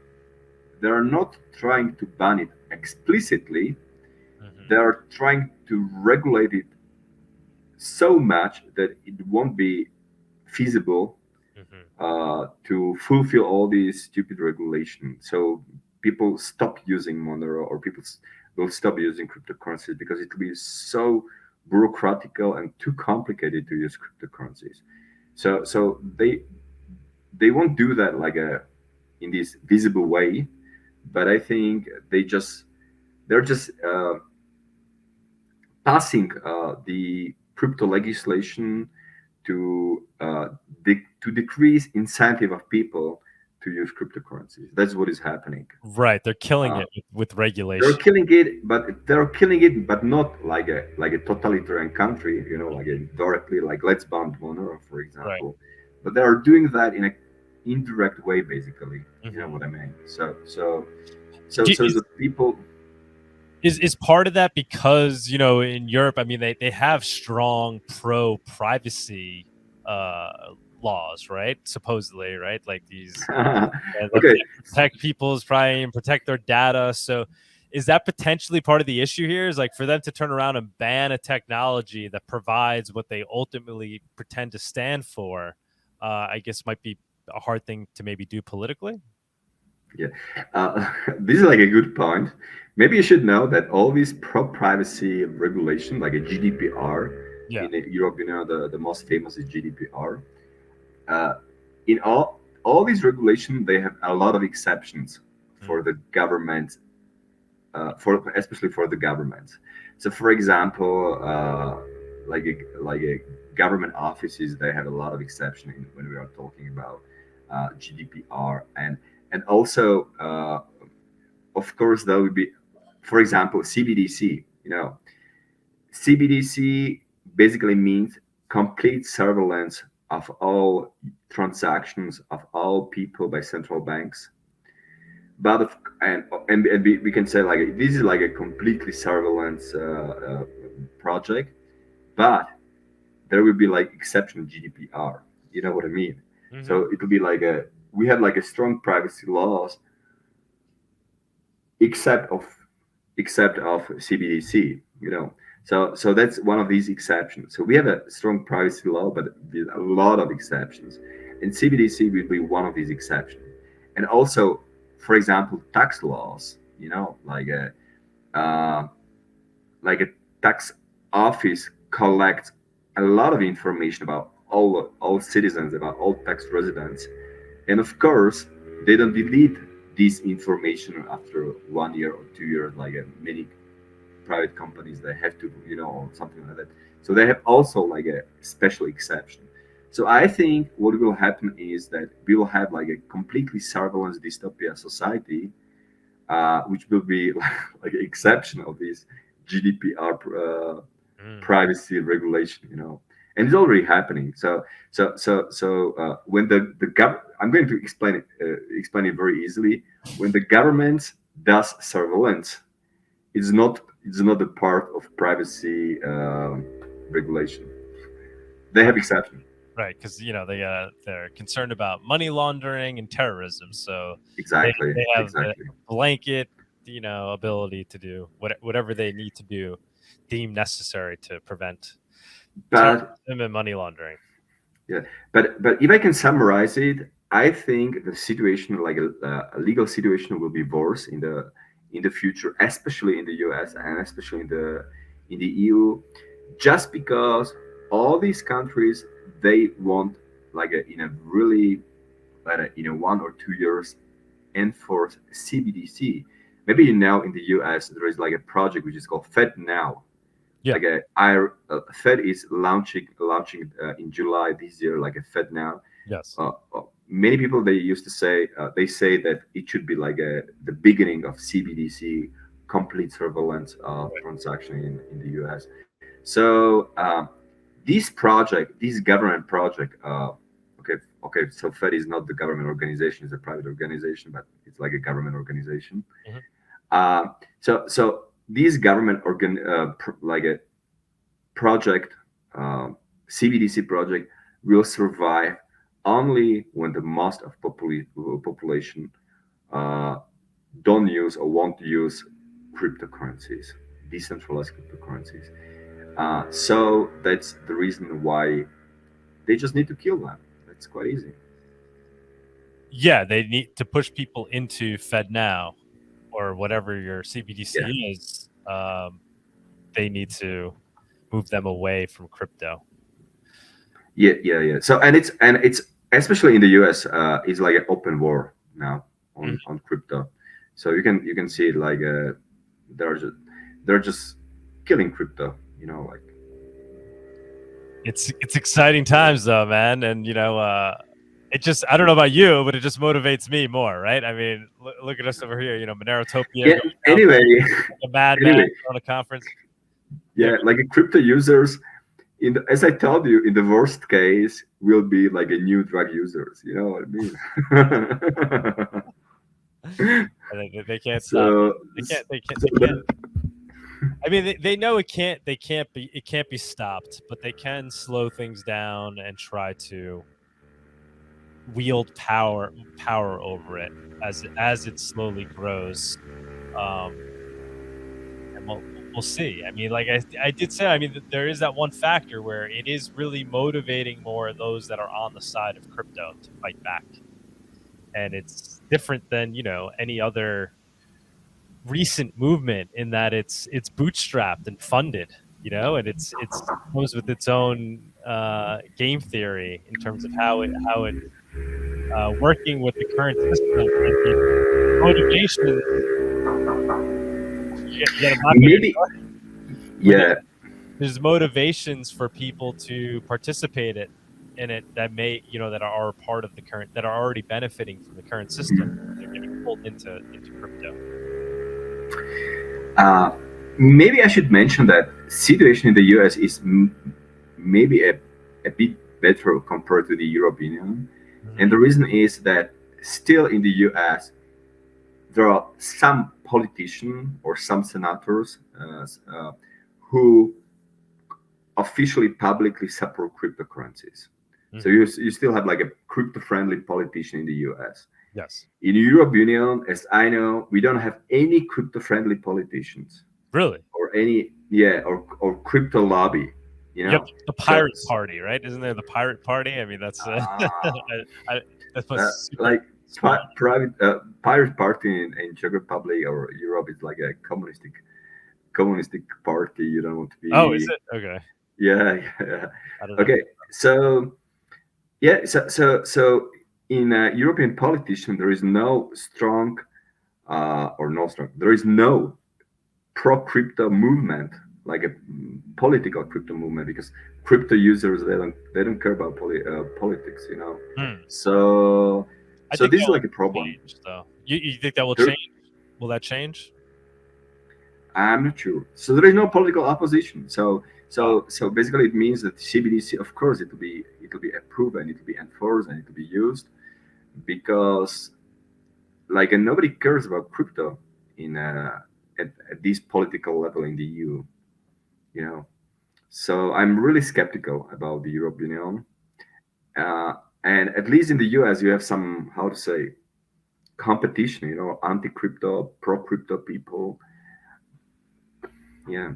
not trying to ban it explicitly. They are trying to regulate it so much that it won't be feasible to fulfill all these stupid regulations. So people stop using Monero, or people will stop using cryptocurrencies because it will be so bureaucratical and too complicated to use cryptocurrencies. So they won't do that like in this visible way, but I think they're just passing the crypto legislation to decrease incentive of people to use cryptocurrencies. That's what is happening. Right, they're killing it with regulation. They're killing it, but not like a totalitarian country, like directly, like let's ban Monero, for example. Right. But they are doing that in an indirect way, basically. You know what I mean? So the people. Is part of that because, you know, in Europe, I mean, they have strong pro privacy laws, right? Supposedly, right? Like these Okay. protect people's privacy and protect their data. So is that potentially part of the issue here? Is like for them to turn around and ban a technology that provides what they ultimately pretend to stand for, I guess might be a hard thing to maybe do politically? Yeah, this is like a good point. Maybe you should know that all these pro-privacy regulation, like a GDPR Yeah. in Europe, you know, the most famous is GDPR. Uh, in all these regulations, they have a lot of exceptions for the government, for especially for the government. So, for example, like a government offices, they have a lot of exception when we are talking about GDPR and also of course there will be, for example, CBDC. You know, CBDC basically means complete surveillance of all transactions of all people by central banks. But and we can say like this is like a completely surveillance project, but there will be like exception GDPR. You know what I mean? Mm-hmm. So it will be like we have like a strong privacy laws except of CBDC, you know. So that's one of these exceptions. So we have a strong privacy law, but with a lot of exceptions, and CBDC will be one of these exceptions. And also, for example, tax laws, you know, like a tax office collects a lot of information about all citizens, about all tax residents, and of course, they don't delete this information after 1 year or 2 years, like many private companies they have to, you know, or something like that. So they have also like a special exception. So I think what will happen is that we will have like a completely surveillance dystopia society, which will be like an exception of this GDPR privacy regulation, you know, and it's already happening. So when I'm going to explain it very easily. When the government does surveillance, it's not a part of privacy regulation. They have exception. Right, because you know they're concerned about money laundering and terrorism, so Exactly. they have Exactly. a blanket, you know, ability to do whatever they need to do, deem necessary to prevent But terrorism and money laundering. yeah, but if I can summarize it, I think the situation, like a legal situation, will be worse in the future, especially in the US and especially in the EU, just because all these countries they want like in a really in a 1 or 2 years enforce CBDC. Maybe you know in the US there is like a project which is called Fed Now. Yeah. Like Fed is launching in July this year, like a Fed Now. Yes. Many people they used to say they say that it should be like the beginning of CBDC, complete surveillance of transaction in the US. So this government project, okay, so Fed is not the government organization; it's a private organization, but it's like a government organization. So this government like a project, CBDC project, will survive only when the most of population don't use or won't use cryptocurrencies, decentralized cryptocurrencies. So that's the reason why they just need to kill them. That's quite easy. Yeah, they need to push people into Fed Now or whatever your CBDC is. They need to move them away from crypto. Yeah. So and it's especially in the US, it's like an open war now on crypto. So you can see it like they're just killing crypto. You know, like it's exciting times though, man, and you know. It just, I don't know about you, but it just motivates me more, right? I mean, look at us over here, you know, Monerotopia. Yeah, anyway, a madman on a conference. Yeah, like a crypto users, as I told you, in the worst case, will be like a new drug users. You know what I mean? They can't stop. They can't. I mean, they know it can't be stopped, but they can slow things down and try to wield power over it as it slowly grows. And we'll see. I mean, like I did say, I mean, there is that one factor where it is really motivating more those that are on the side of crypto to fight back, and it's different than any other recent movement in that it's bootstrapped and funded, and it's comes with its own game theory in terms of how it's working with the current system and the motivation. Maybe, yeah. There's motivations for people to participate in it that may that are part of the current, that are already benefiting from the current system. They're getting pulled into crypto. Maybe I should mention that situation in the US is maybe a bit better compared to the European Union. And the reason is that still in the US, there are some politicians or some senators who officially publicly support cryptocurrencies. So you still have like a crypto-friendly politician in the US. Yes. In the European Union, as I know, we don't have any crypto-friendly politicians. Really? Or any, or crypto lobby. Yep, the Pirate Party, right? Isn't there the Pirate Party? I mean, that's that's like Pirate Party in Czech Republic or Europe is like a communistic party. You don't want to be. Oh, is it? Okay. Yeah. I don't know. Okay, so so in European politician, there is no strong there is no pro crypto movement, like a political crypto movement, because crypto users they don't care about politics, So this is like a problem. Change, though. You think that will change? Will that change? I'm not sure. So there is no political opposition. So basically it means that CBDC, of course, it will be approved and it will be enforced and it will be used, because like nobody cares about crypto in at this political level in the EU, So I'm really skeptical about the European Union, and at least in the US, you have some, how to say, competition, anti-crypto, pro-crypto people. Yeah.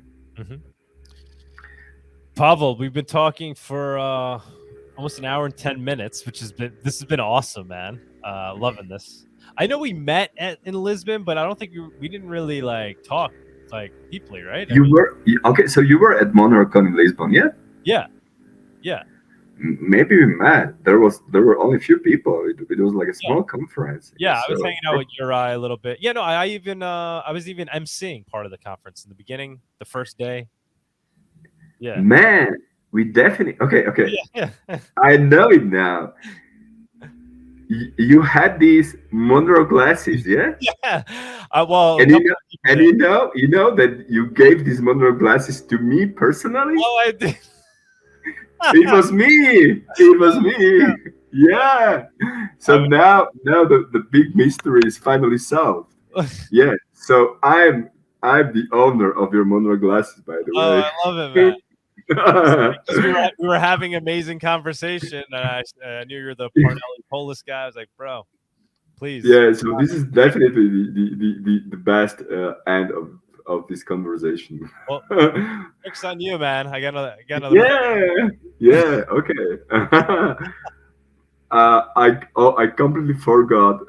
Pavol, we've been talking for almost an hour and 10 minutes, this has been awesome, man. Loving this. I know we met in Lisbon, but I don't think we didn't really talk deeply, right? So you were at Monero Talk in Lisbon, yeah? Yeah. Maybe we met. There were only a few people. It was like a small conference. Yeah, I was hanging out with Uri a little bit. Yeah, no, I was even emceeing part of the conference in the beginning, the first day. Yeah. Man, we definitely okay. Yeah. I know it now. You had these Monero glasses, yeah? Yeah. Well, and you know that you gave these Monero glasses to me personally. Oh, I did. It was me. Yeah. So now the big mystery is finally solved. Yeah. So I'm the owner of your Monero glasses, by the way. I love it, man. we were having amazing conversation, and I knew you were the Parnelli Polis guy. I was like, bro, please. Yeah, so this is definitely the best end of this conversation. Well, jokes on you, man. I got another. Yeah. Okay. I completely forgot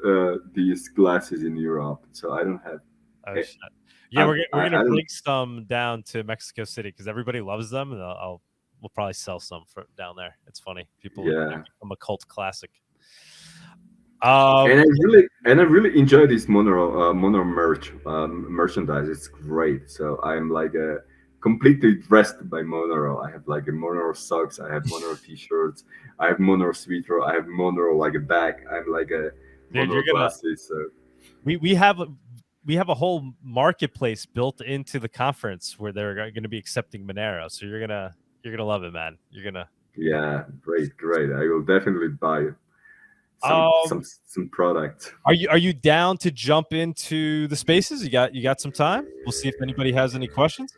these glasses in Europe, so I don't have. Oh, shit. Yeah, we're gonna bring some down to Mexico City because everybody loves them, and we'll probably sell some down there. It's funny, people become a cult classic. And I really enjoy this Monero merchandise. It's great. So I'm like completely dressed by Monero. I have like a Monero socks. I have Monero t-shirts. I have Monero sweater. I have Monero like a bag. I'm like a Monero glasses. So we have a whole marketplace built into the conference where they're going to be accepting Monero. So you're gonna love it, man. Yeah, great. I will definitely buy it. some product. Are you down to jump into the spaces? You got some time? We'll see if anybody has any questions.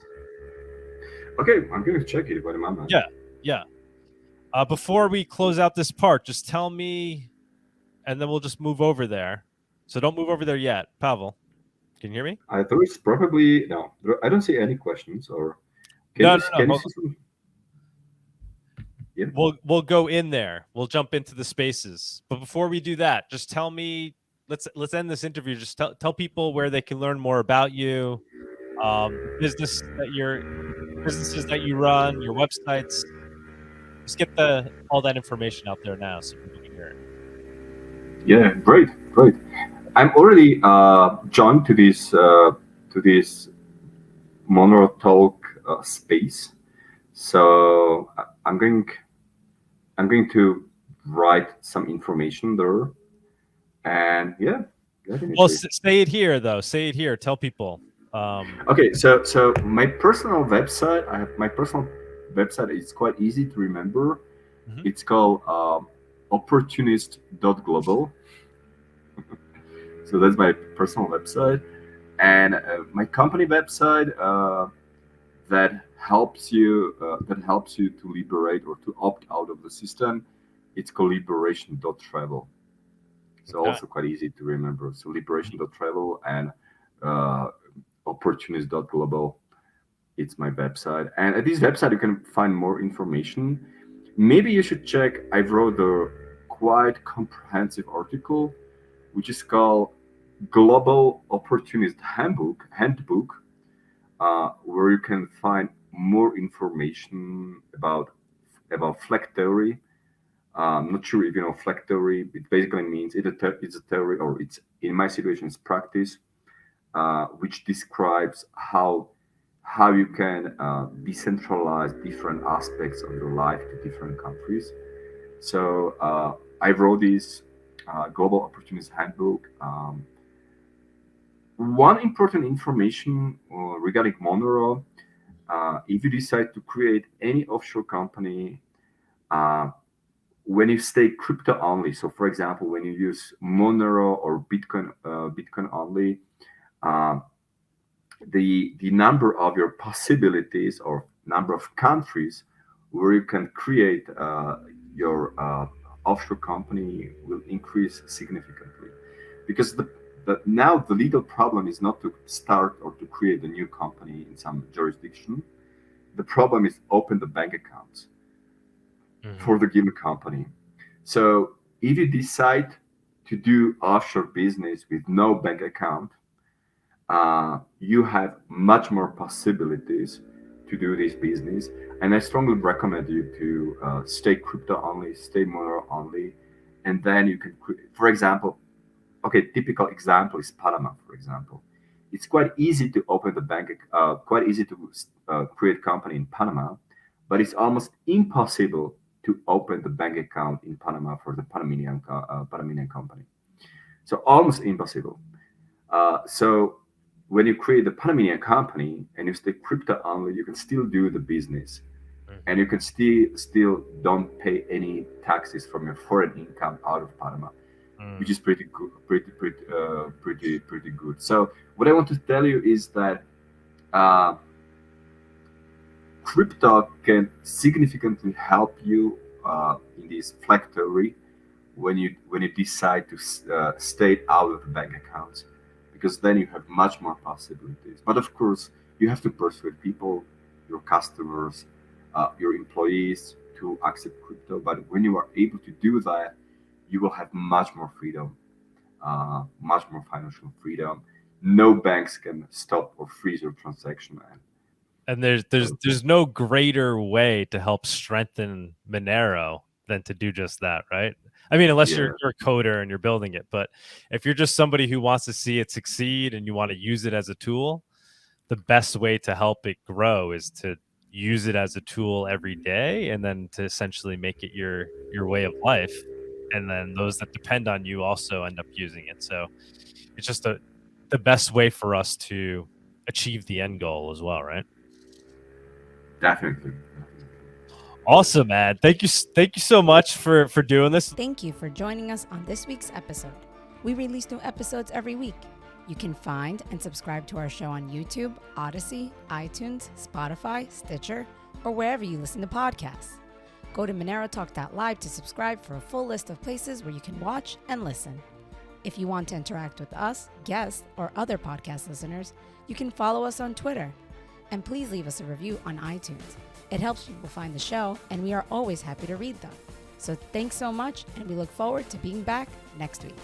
Okay, I'm going to check it. What am I? Yeah. Before we close out this part, just tell me, and then we'll just move over there. So don't move over there yet, Pavol. Can you hear me? I thought it's probably no. I don't see any questions. Or No. can you see some? Yeah. We'll go in there. We'll jump into the spaces. But before we do that, just tell me. Let's end this interview. Just tell people where they can learn more about you, businesses that you run, your websites. Just get all that information out there now so people can hear it. Yeah, great. I'm already joined to this Monero Talk space, so I'm going to write some information there, and yeah. Well, say it here though. Say it here. Tell people. Okay, so my personal website. I have my personal website. It's quite easy to remember. Mm-hmm. It's called opportunist.global. So that's my personal website, and my company website that helps you to liberate or to opt out of the system. It's called liberation.travel. So Okay. also quite easy to remember. So liberation.travel and opportunist.global. It's my website, and at this website you can find more information. Maybe you should check. I wrote a quite comprehensive article, which is called Global Opportunist Handbook, where you can find more information about flag theory. I'm not sure if you know flag theory. It basically means it's a theory, or it's, in my situation, it's practice, which describes how you can decentralize different aspects of your life to different countries. So I wrote this Global Opportunist Handbook. One important information regarding Monero: if you decide to create any offshore company, when you stay crypto only, so for example, when you use Monero or Bitcoin only, the number of your possibilities or number of countries where you can create your offshore company will increase significantly, because now the legal problem is not to start or to create a new company in some jurisdiction. The problem is open the bank accounts for the given company. So if you decide to do offshore business with no bank account, you have much more possibilities to do this business. And I strongly recommend you to stay crypto only, stay Monero only, and then you can, for example, typical example is Panama, for example. It's quite easy to open the bank, quite easy to create company in Panama, but it's almost impossible to open the bank account in Panama for the Panamanian company. So almost impossible. So when you create the Panamanian company and you stay crypto only, you can still do the business, and you can still don't pay any taxes from your foreign income out of Panama, which is pretty good, pretty good. So what I want to tell you is that crypto can significantly help you in this flag theory when you decide to stay out of the bank accounts, because then you have much more possibilities. But of course, you have to persuade people, your customers, your employees to accept crypto. But when you are able to do that, you will have much more freedom, much more financial freedom. No banks can stop or freeze your transaction. And there's no greater way to help strengthen Monero than to do just that, right? I mean, unless you're a coder and you're building it, but if you're just somebody who wants to see it succeed and you want to use it as a tool, the best way to help it grow is to use it as a tool every day, and then to essentially make it your way of life. And then those that depend on you also end up using it. So it's just the best way for us to achieve the end goal as well, right? Definitely. Awesome, man. Thank you so much for doing this. Thank you for joining us on this week's episode. We release new episodes every week. You can find and subscribe to our show on YouTube, Odyssey, iTunes, Spotify, Stitcher, or wherever you listen to podcasts. Go to Monerotalk.live to subscribe for a full list of places where you can watch and listen. If you want to interact with us, guests, or other podcast listeners, you can follow us on Twitter. And please leave us a review on iTunes. It helps people find the show, and we are always happy to read them. So thanks so much, and we look forward to being back next week.